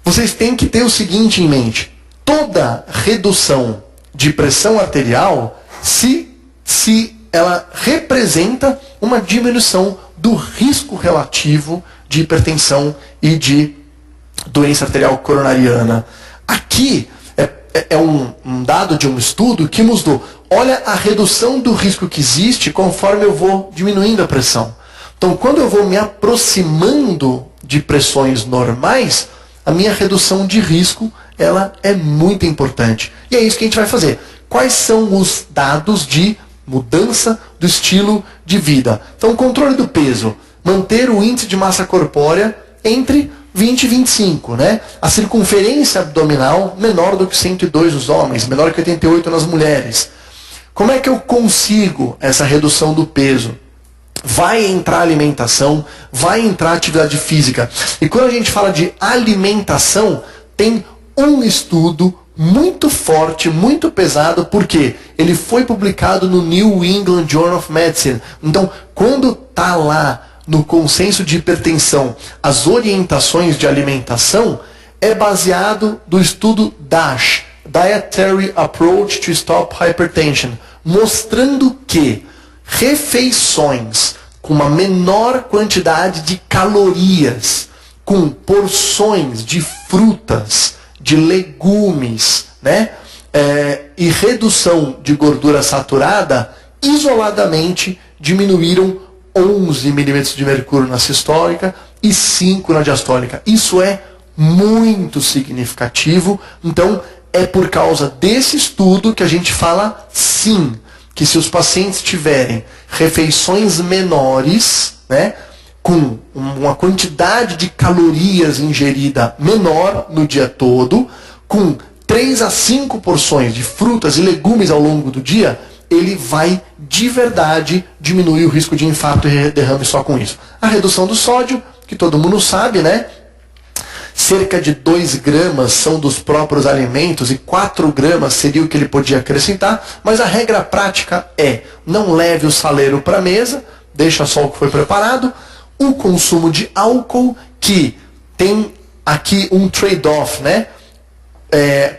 vocês têm que ter o seguinte em mente: toda redução de pressão arterial, se ela representa uma diminuição do risco relativo de hipertensão e de doença arterial coronariana. Aqui é um dado de um estudo que mostrou, olha a redução do risco que existe conforme eu vou diminuindo a pressão. Então, quando eu vou me aproximando de pressões normais, a minha redução de risco, ela é muito importante. E é isso que a gente vai fazer. Quais são os dados de mudança do estilo de vida? Então, controle do peso, manter o índice de massa corpórea entre 20 e 25, né? A circunferência abdominal menor do que 102 nos homens, menor que 88 nas mulheres. Como é que eu consigo essa redução do peso? Vai entrar alimentação, vai entrar atividade física. E quando a gente fala de alimentação, tem um estudo muito forte, muito pesado, porque ele foi publicado no New England Journal of Medicine. Então, quando está lá no consenso de hipertensão as orientações de alimentação, é baseado do estudo DASH, Dietary Approach to Stop Hypertension, mostrando que refeições com uma menor quantidade de calorias, com porções de frutas, de legumes, né, e redução de gordura saturada, isoladamente diminuíram 11 milímetros de mercúrio na sistólica e 5 na diastólica. Isso é muito significativo. Então, é por causa desse estudo que a gente fala, sim, que se os pacientes tiverem refeições menores, né, com uma quantidade de calorias ingerida menor no dia todo, com 3 a 5 porções de frutas e legumes ao longo do dia, ele vai de verdade diminuir o risco de infarto e derrame só com isso. A redução do sódio, que todo mundo sabe, né? Cerca de 2 gramas são dos próprios alimentos e 4 gramas seria o que ele podia acrescentar, mas a regra prática é: não leve o saleiro para a mesa, deixa só o que foi preparado. O consumo de álcool, que tem aqui um trade-off, né?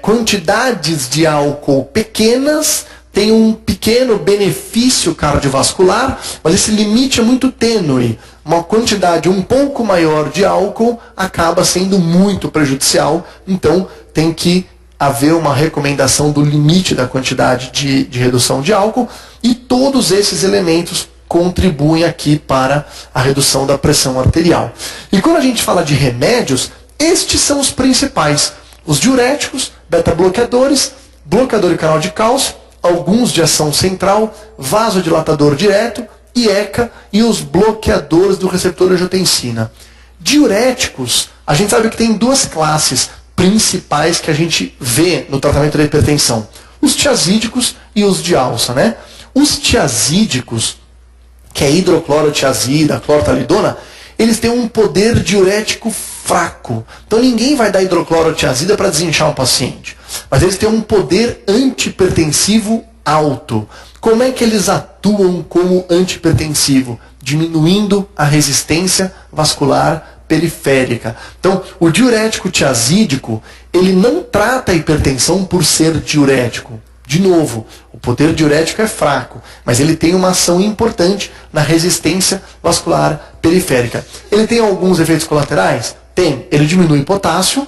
Quantidades de álcool pequenas tem um pequeno benefício cardiovascular, mas esse limite é muito tênue. Uma quantidade um pouco maior de álcool acaba sendo muito prejudicial, então tem que haver uma recomendação do limite da quantidade de redução de álcool, e todos esses elementos contribuem aqui para a redução da pressão arterial. E quando a gente fala de remédios, estes são os principais: os diuréticos, beta-bloqueadores, bloqueador de canal de cálcio, alguns de ação central, vasodilatador direto, IECA e os bloqueadores do receptor angiotensina. Diuréticos, a gente sabe que tem 2 classes principais que a gente vê no tratamento da hipertensão: os tiazídicos e os de alça, né? Os tiazídicos, que é hidroclorotiazida, clortalidona, eles têm um poder diurético fraco. Então ninguém vai dar hidroclorotiazida para desinchar um paciente. Mas eles têm um poder antihipertensivo alto. Como é que eles atuam como antihipertensivo? Diminuindo a resistência vascular periférica. Então, o diurético tiazídico, ele não trata a hipertensão por ser diurético. De novo, o poder diurético é fraco, mas ele tem uma ação importante na resistência vascular periférica. Ele tem alguns efeitos colaterais? Tem. Ele diminui o potássio,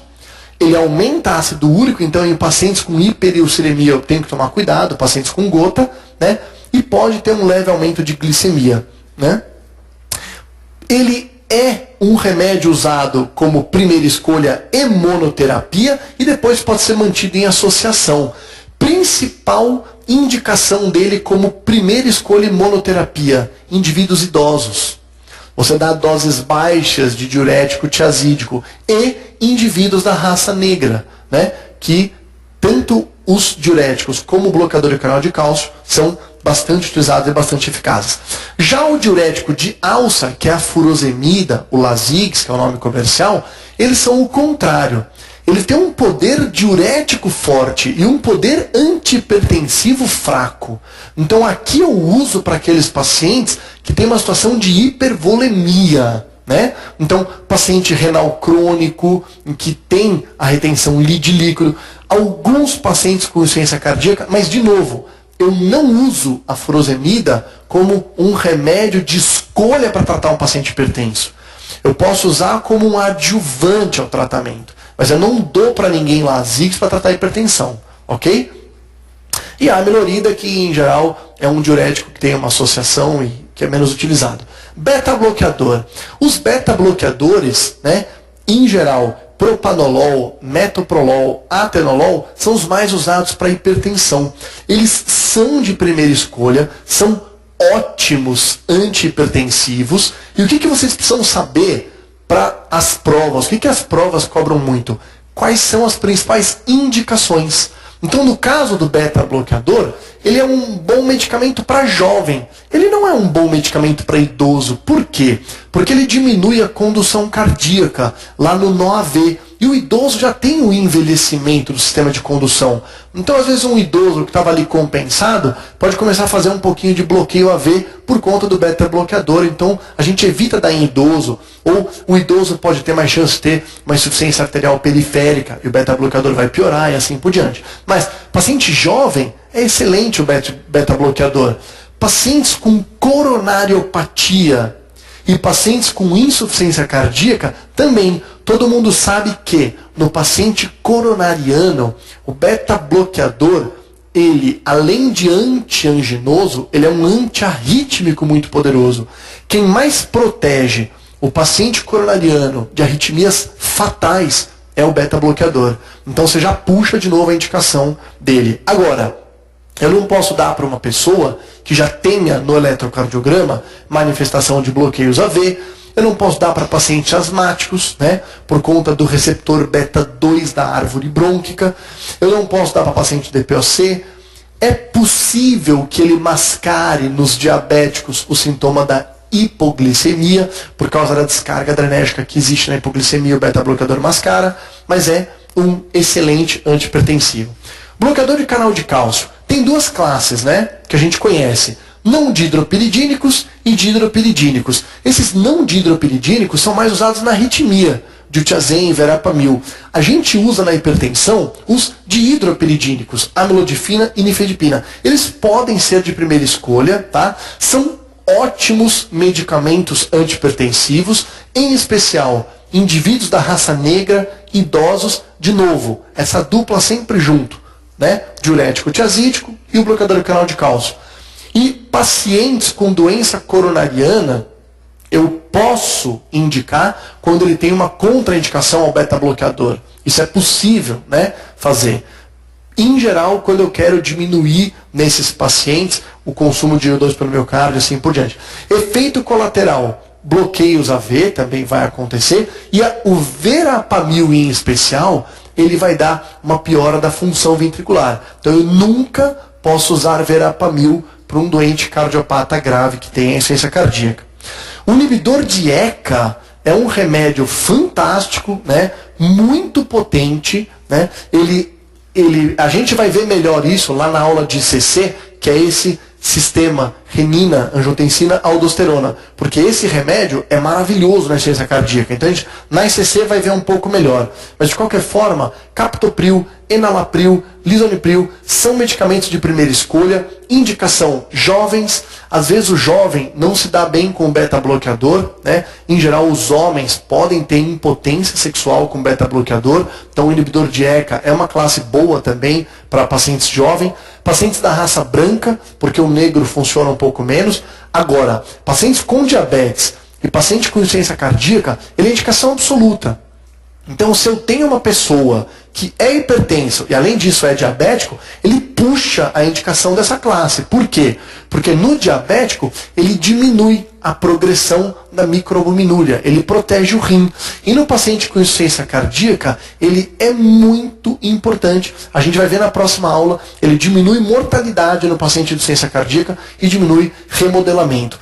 ele aumenta ácido úrico, então em pacientes com hiperuricemia eu tenho que tomar cuidado, pacientes com gota, né? E pode ter um leve aumento de glicemia, né? Ele é um remédio usado como primeira escolha em monoterapia e depois pode ser mantido em associação. Principal indicação dele como primeira escolha em monoterapia: indivíduos idosos. Você dá doses baixas de diurético tiazídico e indivíduos da raça negra, né? Que tanto os diuréticos como o bloqueador de canal de cálcio são bastante utilizados e bastante eficazes. Já o diurético de alça, que é a furosemida, o Lasix, que é o nome comercial, eles são o contrário. Ele tem um poder diurético forte e um poder antihipertensivo fraco. Então aqui eu uso para aqueles pacientes que têm uma situação de hipervolemia, né? Então, paciente renal crônico, em que tem a retenção de líquido, alguns pacientes com insuficiência cardíaca, mas de novo, eu não uso a furosemida como um remédio de escolha para tratar um paciente hipertenso. Eu posso usar como um adjuvante ao tratamento, mas eu não dou para ninguém Lasix para tratar hipertensão, ok? E a amilorida, que em geral é um diurético que tem uma associação e que é menos utilizado. Beta-bloqueador. Os beta-bloqueadores, né, em geral, propanolol, metoprolol, atenolol, são os mais usados para hipertensão. Eles são de primeira escolha, são ótimos antihipertensivos. E o que vocês precisam saber para as provas? O que as provas cobram muito? Quais são as principais indicações? Então, no caso do beta-bloqueador, ele é um bom medicamento para jovem. Ele não é um bom medicamento para idoso. Por quê? Porque ele diminui a condução cardíaca lá no NOAV. E o idoso já tem o envelhecimento do sistema de condução. Então, às vezes, um idoso que estava ali compensado pode começar a fazer um pouquinho de bloqueio AV por conta do beta-bloqueador. Então, a gente evita dar em idoso. Ou o idoso pode ter mais chance de ter uma insuficiência arterial periférica e o beta-bloqueador vai piorar e assim por diante. Mas, paciente jovem, é excelente o beta-bloqueador. Pacientes com coronariopatia e pacientes com insuficiência cardíaca também. Todo mundo sabe que no paciente coronariano, o beta-bloqueador, ele, além de antianginoso, ele é um antiarrítmico muito poderoso. Quem mais protege o paciente coronariano de arritmias fatais é o beta-bloqueador. Então você já puxa de novo a indicação dele. Agora, eu não posso dar para uma pessoa que já tenha no eletrocardiograma manifestação de bloqueios AV. Eu não posso dar para pacientes asmáticos, né, por conta do receptor beta-2 da árvore brônquica. Eu não posso dar para paciente DPOC. É possível que ele mascare nos diabéticos o sintoma da hipoglicemia, por causa da descarga adrenérgica que existe na hipoglicemia, o beta-bloqueador mascara, mas é um excelente antihipertensivo. Bloqueador de canal de cálcio. Tem duas classes, né, que a gente conhece. Não dihidropiridínicos e dihidropiridínicos. Esses não dihidropiridínicos são mais usados na arritmia, diltiazem e verapamil. A gente usa na hipertensão os dihidropiridínicos, amlodipina e nifedipina. Eles podem ser de primeira escolha, tá? São ótimos medicamentos antihipertensivos, em especial indivíduos da raça negra, idosos, de novo, essa dupla sempre junto, né? Diurético tiazídico e o bloqueador do canal de cálcio. E pacientes com doença coronariana, eu posso indicar quando ele tem uma contraindicação ao beta-bloqueador. Isso é possível, né, fazer. Em geral, quando eu quero diminuir nesses pacientes o consumo de iodo pelo miocárdio e assim por diante. Efeito colateral, bloqueios AV também vai acontecer. E o verapamil em especial, ele vai dar uma piora da função ventricular. Então eu nunca posso usar verapamil para um doente cardiopata grave que tem insuficiência cardíaca. O inibidor de ECA é um remédio fantástico, né, muito potente, né, a gente vai ver melhor isso lá na aula de CC, que é esse sistema renina, angiotensina, aldosterona, porque esse remédio é maravilhoso na insuficiência cardíaca. Então a gente, na ICC vai ver um pouco melhor. Mas de qualquer forma, captopril, enalapril, lisonipril são medicamentos de primeira escolha, indicação jovens. Às vezes o jovem não se dá bem com o beta-bloqueador, né? Em geral os homens podem ter impotência sexual com beta-bloqueador, então o inibidor de ECA é uma classe boa também para pacientes jovens. Pacientes da raça branca, porque o negro funciona um pouco menos. Agora, pacientes com diabetes e paciente com insuficiência cardíaca, ele é indicação absoluta. Então, se eu tenho uma pessoa que é hipertenso e, além disso, é diabético, ele puxa a indicação dessa classe. Por quê? Porque no diabético, ele diminui a progressão da microalbuminúria, ele protege o rim. E no paciente com insuficiência cardíaca, ele é muito importante. A gente vai ver na próxima aula, ele diminui mortalidade no paciente de insuficiência cardíaca e diminui remodelamento.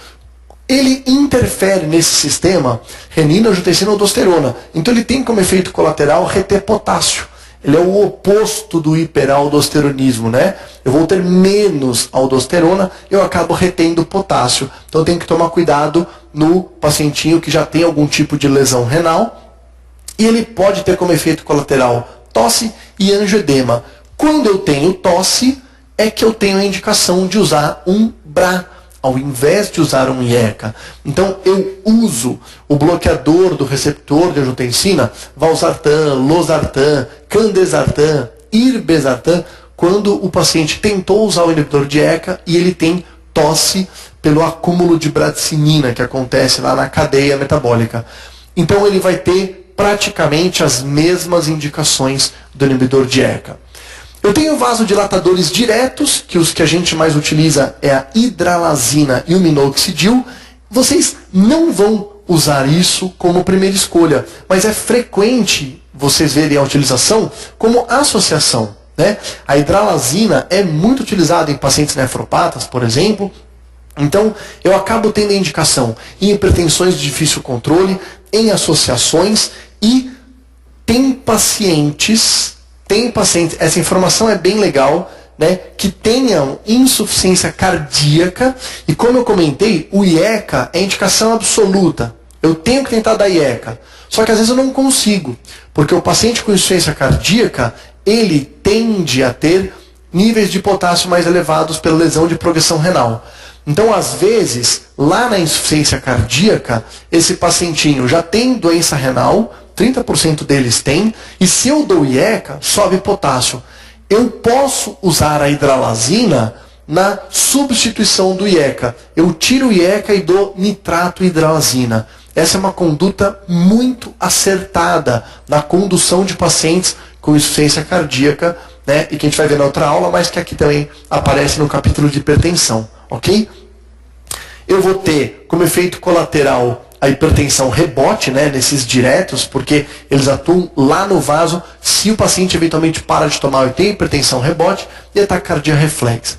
Ele interfere nesse sistema renina, angiotensina e aldosterona. Então ele tem como efeito colateral reter potássio. Ele é o oposto do hiperaldosteronismo, né? Eu vou ter menos aldosterona, eu acabo retendo potássio. Então eu tenho que tomar cuidado no pacientinho que já tem algum tipo de lesão renal. E ele pode ter como efeito colateral tosse e angioedema. Quando eu tenho tosse, é que eu tenho a indicação de usar um BRA, ao invés de usar um IECA. Então, eu uso o bloqueador do receptor de angiotensina, valsartan, losartan, candesartan, irbesartan, quando o paciente tentou usar o inibidor de IECA e ele tem tosse pelo acúmulo de bradicinina que acontece lá na cadeia metabólica. Então, ele vai ter praticamente as mesmas indicações do inibidor de IECA. Eu tenho vasodilatadores diretos, que os que a gente mais utiliza é a hidralazina e o minoxidil. Vocês não vão usar isso como primeira escolha, mas é frequente vocês verem a utilização como associação, né? A hidralazina é muito utilizada em pacientes nefropatas, por exemplo. Então, eu acabo tendo a indicação em hipertensões de difícil controle, em associações e tem pacientes, essa informação é bem legal, né, que tenham insuficiência cardíaca, e como eu comentei, o IECA é indicação absoluta. Eu tenho que tentar dar IECA, só que às vezes eu não consigo, porque o paciente com insuficiência cardíaca, ele tende a ter níveis de potássio mais elevados pela lesão de progressão renal. Então, às vezes, lá na insuficiência cardíaca, esse pacientinho já tem doença renal, 30% deles tem, e se eu dou IECA, sobe potássio. Eu posso usar a hidralazina na substituição do IECA. Eu tiro o IECA e dou nitrato hidralazina. Essa é uma conduta muito acertada na condução de pacientes com insuficiência cardíaca, né, e que a gente vai ver na outra aula, mas que aqui também aparece no capítulo de hipertensão, ok? Eu vou ter como efeito colateral a hipertensão rebote, né, nesses diretos, porque eles atuam lá no vaso se o paciente eventualmente para de tomar e tem hipertensão rebote e atacardia reflexa.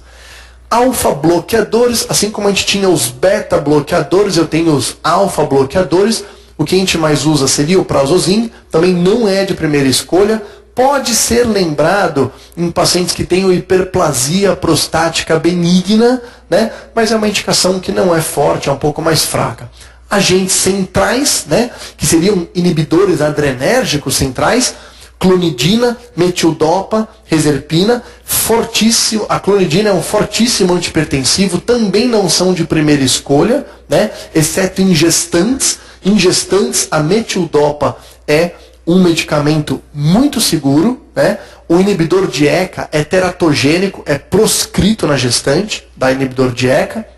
Alfa-bloqueadores, assim como a gente tinha os beta-bloqueadores, eu tenho os alfa-bloqueadores. O que a gente mais usa seria o prazosin, também não é de primeira escolha. Pode ser lembrado em pacientes que tenham hiperplasia prostática benigna, né, mas é uma indicação que não é forte, é um pouco mais fraca. Agentes centrais, né, que seriam inibidores adrenérgicos centrais, clonidina, metildopa, reserpina, fortíssimo. A clonidina é um fortíssimo antihipertensivo, também não são de primeira escolha, né, exceto em gestantes. Em gestantes, a metildopa é um medicamento muito seguro, né? O inibidor de ECA é teratogênico, é proscrito na gestante, da inibidor de ECA.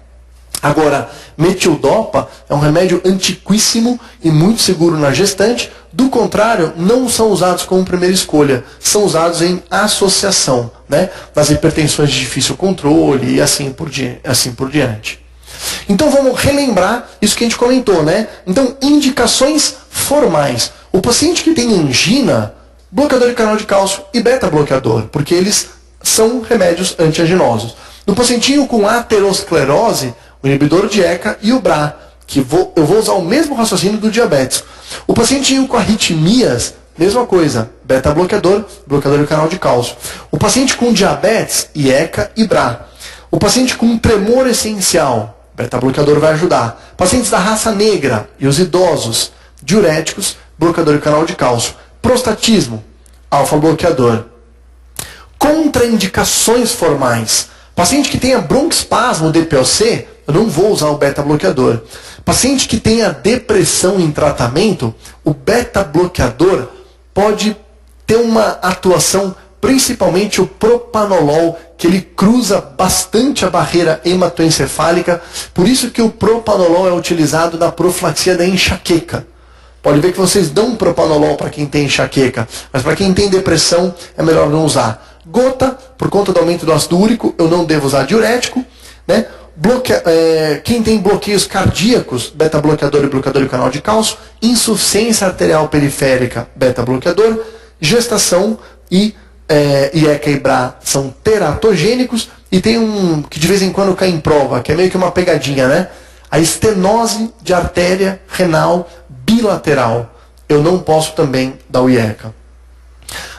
Agora, metildopa é um remédio antiquíssimo e muito seguro na gestante. Do contrário, não são usados como primeira escolha, são usados em associação, né, nas hipertensões de difícil controle e assim por diante. Então vamos relembrar isso que a gente comentou, né? Então, indicações formais. O paciente que tem angina, bloqueador de canal de cálcio e beta-bloqueador, porque eles são remédios antianginosos. No pacientinho com aterosclerose, o inibidor de ECA e o BRA, que eu vou usar o mesmo raciocínio do diabetes. O pacientinho com arritmias, mesma coisa, beta-bloqueador, bloqueador de canal de cálcio. O paciente com diabetes, IECA e BRA. O paciente com tremor essencial, beta-bloqueador vai ajudar. Pacientes da raça negra e os idosos, diuréticos, bloqueador de canal de cálcio. Prostatismo, alfa-bloqueador. Contraindicações formais. Paciente que tenha broncoespasmo, DPOC, eu não vou usar o beta-bloqueador. Paciente que tenha depressão em tratamento, o beta-bloqueador pode ter uma atuação, principalmente o propanolol, que ele cruza bastante a barreira hematoencefálica. Por isso que o propanolol é utilizado na profilaxia da enxaqueca. Pode ver que vocês dão propanolol para quem tem enxaqueca, mas para quem tem depressão é melhor não usar. Gota, por conta do aumento do ácido úrico, eu não devo usar diurético, né? Quem tem bloqueios cardíacos, beta-bloqueador e bloqueador do canal de cálcio, insuficiência arterial periférica, beta-bloqueador, gestação e IECA e BRA são teratogênicos, e tem um que de vez em quando cai em prova, que é meio que uma pegadinha, né? A estenose de artéria renal bilateral. Eu não posso também dar o IECA.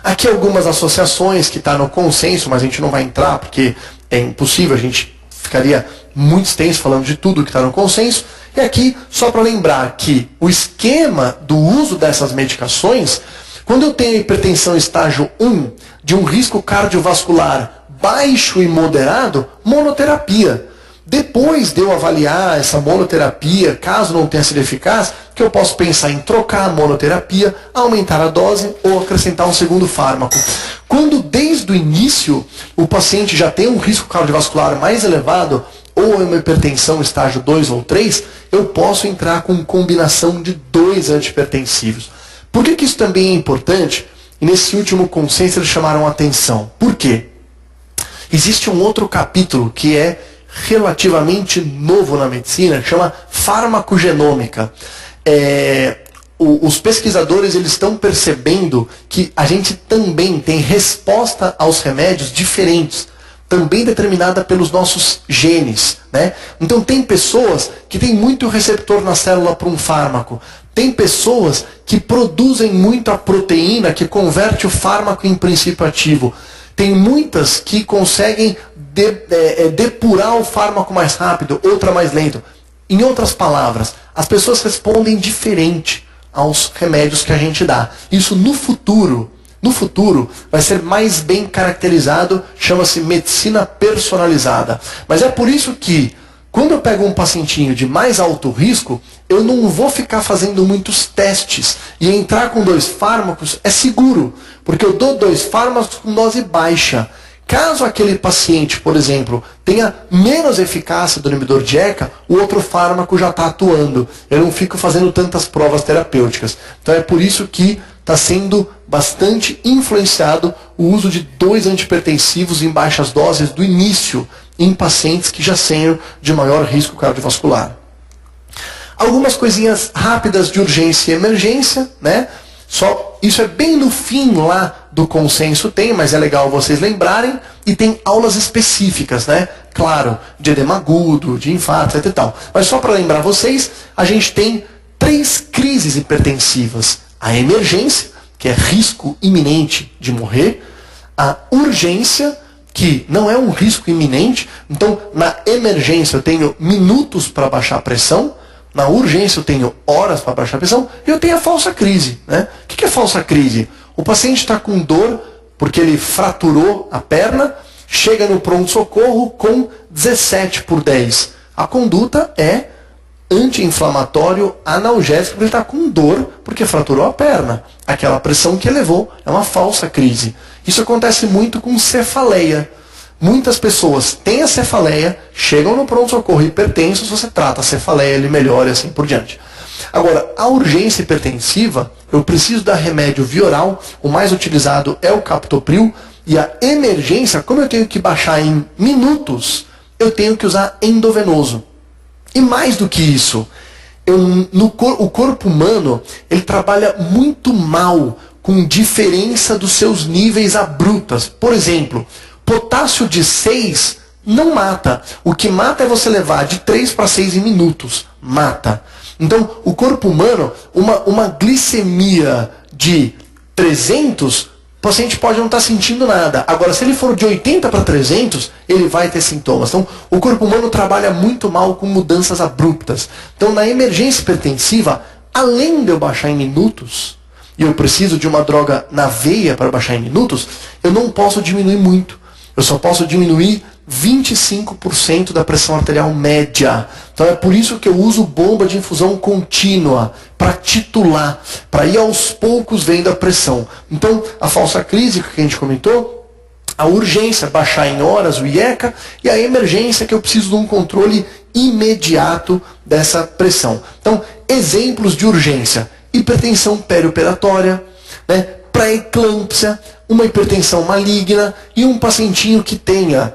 Aqui algumas associações que está no consenso, mas a gente não vai entrar porque é impossível, a gente ficaria muito extenso falando de tudo que está no consenso. E aqui, só para lembrar que o esquema do uso dessas medicações, quando eu tenho hipertensão estágio 1, de um risco cardiovascular baixo e moderado, monoterapia. Depois de eu avaliar essa monoterapia, caso não tenha sido eficaz, que eu posso pensar em trocar a monoterapia, aumentar a dose ou acrescentar um segundo fármaco. Quando desde o início o paciente já tem um risco cardiovascular mais elevado, ou uma hipertensão estágio 2 ou 3, eu posso entrar com combinação de 2 antihipertensivos. Por que isso também é importante? E nesse último consenso eles chamaram atenção. Por quê? Existe um outro capítulo que é relativamente novo na medicina, que chama farmacogenômica. Os pesquisadores eles estão percebendo que a gente também tem resposta aos remédios diferentes, também determinada pelos nossos genes, né? Então tem pessoas que têm muito receptor na célula para um fármaco, tem pessoas que produzem muito a proteína que converte o fármaco em princípio ativo, tem muitas que conseguem depurar o fármaco mais rápido, outra mais lento. Em outras palavras, as pessoas respondem diferente aos remédios que a gente dá. Isso no futuro vai ser mais bem caracterizado, chama-se medicina personalizada. Mas é por isso que, quando eu pego um pacientinho de mais alto risco, eu não vou ficar fazendo muitos testes. E entrar com 2 fármacos é seguro, porque eu dou 2 fármacos com dose baixa. Caso aquele paciente, por exemplo, tenha menos eficácia do inibidor de ECA, o outro fármaco já está atuando. Eu não fico fazendo tantas provas terapêuticas. Então é por isso que está sendo bastante influenciado o uso de 2 antihipertensivos em baixas doses do início em pacientes que já sejam de maior risco cardiovascular. Algumas coisinhas rápidas de urgência e emergência, né? Isso é bem no fim lá do consenso mas é legal vocês lembrarem, e tem aulas específicas, né? Claro, de edema agudo, de infarto, etc e tal. Mas só para lembrar vocês, a gente tem 3 crises hipertensivas. A emergência, que é risco iminente de morrer. A urgência, que não é um risco iminente. Então, na emergência eu tenho minutos para baixar a pressão. Na urgência eu tenho horas para baixar a pressão. E eu tenho a falsa crise, né? O que é falsa crise? O paciente está com dor porque ele fraturou a perna, chega no pronto-socorro com 17/10. A conduta é anti-inflamatório analgésico, porque ele está com dor porque fraturou a perna. Aquela pressão que elevou é uma falsa crise. Isso acontece muito com cefaleia. Muitas pessoas têm a cefaleia, chegam no pronto-socorro hipertensos, você trata a cefaleia, ele melhora e assim por diante. Agora, a urgência hipertensiva, eu preciso dar remédio via oral, o mais utilizado é o captopril, e a emergência, como eu tenho que baixar em minutos, eu tenho que usar endovenoso. E mais do que isso, o corpo humano, ele trabalha muito mal com diferença dos seus níveis abruptas. Por exemplo, potássio de 6 não mata. O que mata é você levar de 3 para 6 em minutos. Mata. Então, o corpo humano, uma glicemia de 300, o paciente pode não estar sentindo nada. Agora, se ele for de 80 para 300, ele vai ter sintomas. Então, o corpo humano trabalha muito mal com mudanças abruptas. Então, na emergência hipertensiva, além de eu baixar em minutos, e eu preciso de uma droga na veia para baixar em minutos, eu não posso diminuir muito. Eu só posso diminuir 25% da pressão arterial média. Então é por isso que eu uso bomba de infusão contínua, para titular, para ir aos poucos vendo a pressão. Então, a falsa crise que a gente comentou, a urgência, baixar em horas o IECA, e a emergência, que eu preciso de um controle imediato dessa pressão. Então, exemplos de urgência: hipertensão perioperatória, né? Pré-eclâmpsia, uma hipertensão maligna e um pacientinho que tenha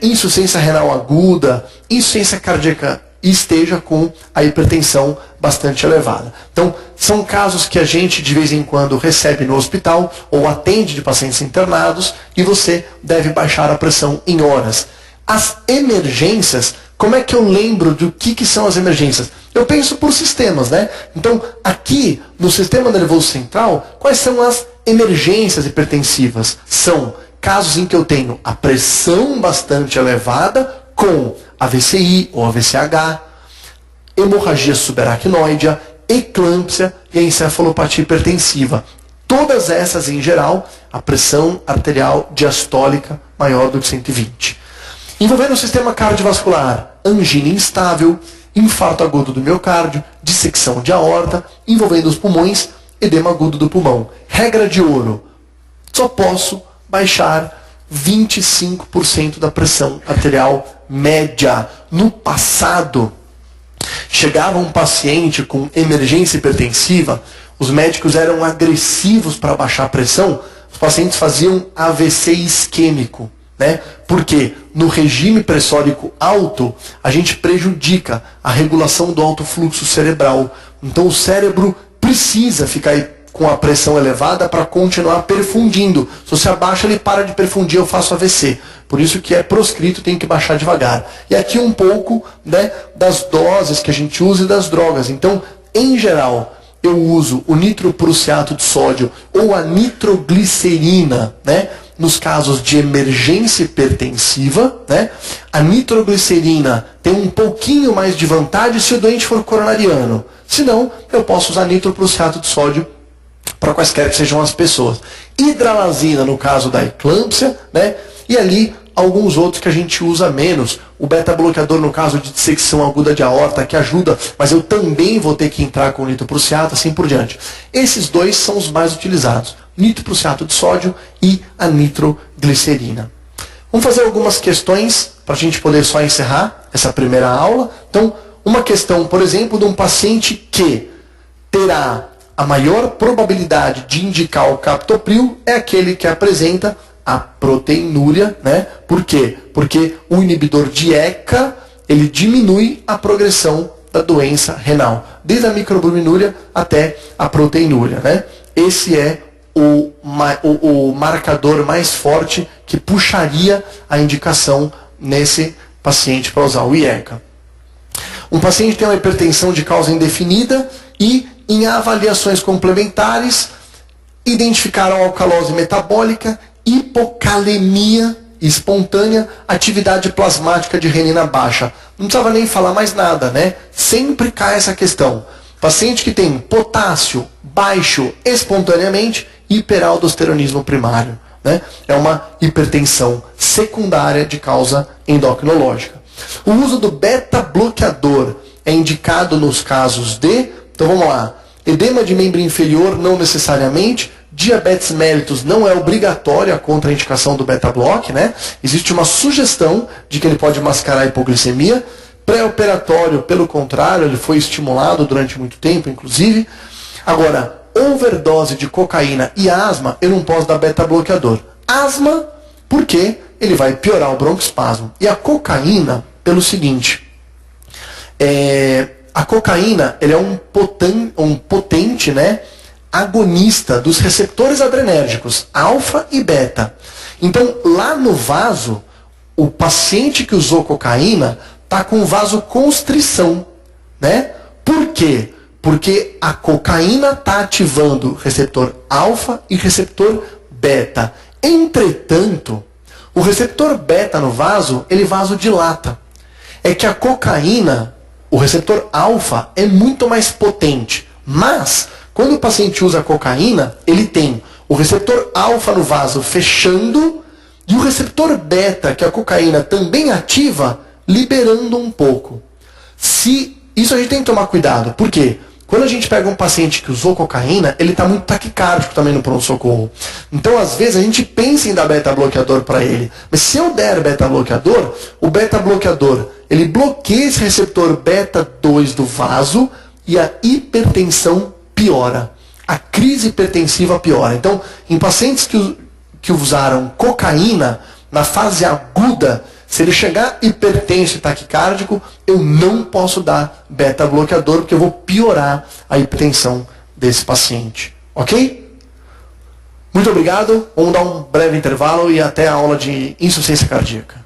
insuficiência renal aguda, insuficiência cardíaca e esteja com a hipertensão bastante elevada. Então, são casos que a gente de vez em quando recebe no hospital ou atende de pacientes internados e você deve baixar a pressão em horas. As emergências, como é que eu lembro do que são as emergências? Eu penso por sistemas, né? Então, aqui no sistema nervoso central, quais são as emergências hipertensivas? São casos em que eu tenho a pressão bastante elevada com AVCI ou AVCH, hemorragia subaracnoidea, eclâmpsia e a encefalopatia hipertensiva. Todas essas, em geral, a pressão arterial diastólica maior do que 120. Envolvendo o sistema cardiovascular, angina instável, infarto agudo do miocárdio, dissecção de aorta, envolvendo os pulmões, edema agudo do pulmão. Regra de ouro, só posso baixar 25% da pressão arterial média. No passado, chegava um paciente com emergência hipertensiva, os médicos eram agressivos para baixar a pressão, os pacientes faziam AVC isquêmico, né? Porque no regime pressórico alto, a gente prejudica a regulação do alto fluxo cerebral. Então o cérebro precisa ficar com a pressão elevada para continuar perfundindo. Se você abaixa, ele para de perfundir, eu faço AVC. Por isso que é proscrito, tem que baixar devagar. E aqui um pouco, né, das doses que a gente usa e das drogas. Então, em geral, eu uso o nitroprussiato de sódio ou a nitroglicerina, né, nos casos de emergência hipertensiva, né? A nitroglicerina tem um pouquinho mais de vantagem se o doente for coronariano. Se não, eu posso usar nitroprussiato de sódio para quaisquer que sejam as pessoas. Hidralazina no caso da eclâmpsia, né? E ali alguns outros que a gente usa menos. O beta-bloqueador no caso de dissecção aguda de aorta, que ajuda, mas eu também vou ter que entrar com nitroprussiato, assim por diante. Esses dois são os mais utilizados. Nitroprussiato de sódio e a nitroglicerina. Vamos fazer algumas questões para a gente poder só encerrar essa primeira aula. Então, uma questão, por exemplo, de um paciente que terá a maior probabilidade de indicar o captopril é aquele que apresenta a proteinúria, né? Por quê? Porque o inibidor de ECA, ele diminui a progressão da doença renal, desde a microalbuminúria até a proteinúria, né? Esse é o marcador mais forte que puxaria a indicação nesse paciente para usar o IECA. Um paciente tem uma hipertensão de causa indefinida e, em avaliações complementares, identificaram alcalose metabólica, hipocalemia espontânea, atividade plasmática de renina baixa. Não precisava nem falar mais nada, né? Sempre cai essa questão. Paciente que tem potássio baixo espontaneamente, hiperaldosteronismo primário, né? É uma hipertensão secundária de causa endocrinológica. O uso do beta-bloqueador é indicado nos casos de, então vamos lá, edema de membro inferior não necessariamente, diabetes mellitus não é obrigatória a contraindicação do beta-block, né? Existe uma sugestão de que ele pode mascarar a hipoglicemia. Pré-operatório, pelo contrário, ele foi estimulado durante muito tempo, inclusive. Agora, overdose de cocaína e asma, eu não posso dar beta-bloqueador. Asma, porque ele vai piorar o broncoespasmo. E a cocaína, pelo seguinte, a cocaína ele é um potente, né, agonista dos receptores adrenérgicos, alfa e beta. Então, lá no vaso, o paciente que usou cocaína está com vasoconstrição, né? Por quê? Porque a cocaína está ativando receptor alfa e receptor beta. Entretanto, o receptor beta no vaso, ele vasodilata. É que a cocaína, o receptor alfa, é muito mais potente. Mas, quando o paciente usa cocaína, ele tem o receptor alfa no vaso fechando e o receptor beta, que a cocaína também ativa, liberando um pouco. Isso a gente tem que tomar cuidado. Por quê? Quando a gente pega um paciente que usou cocaína, ele está muito taquicárdico também no pronto-socorro. Então, às vezes, a gente pensa em dar beta-bloqueador para ele. Mas se eu der beta-bloqueador, o beta-bloqueador, ele bloqueia esse receptor beta 2 do vaso e a hipertensão piora. A crise hipertensiva piora. Então, em pacientes que usaram cocaína na fase aguda, se ele chegar hipertenso e taquicárdico, eu não posso dar beta-bloqueador, porque eu vou piorar a hipertensão desse paciente. Ok? Muito obrigado. Vamos dar um breve intervalo e até a aula de insuficiência cardíaca.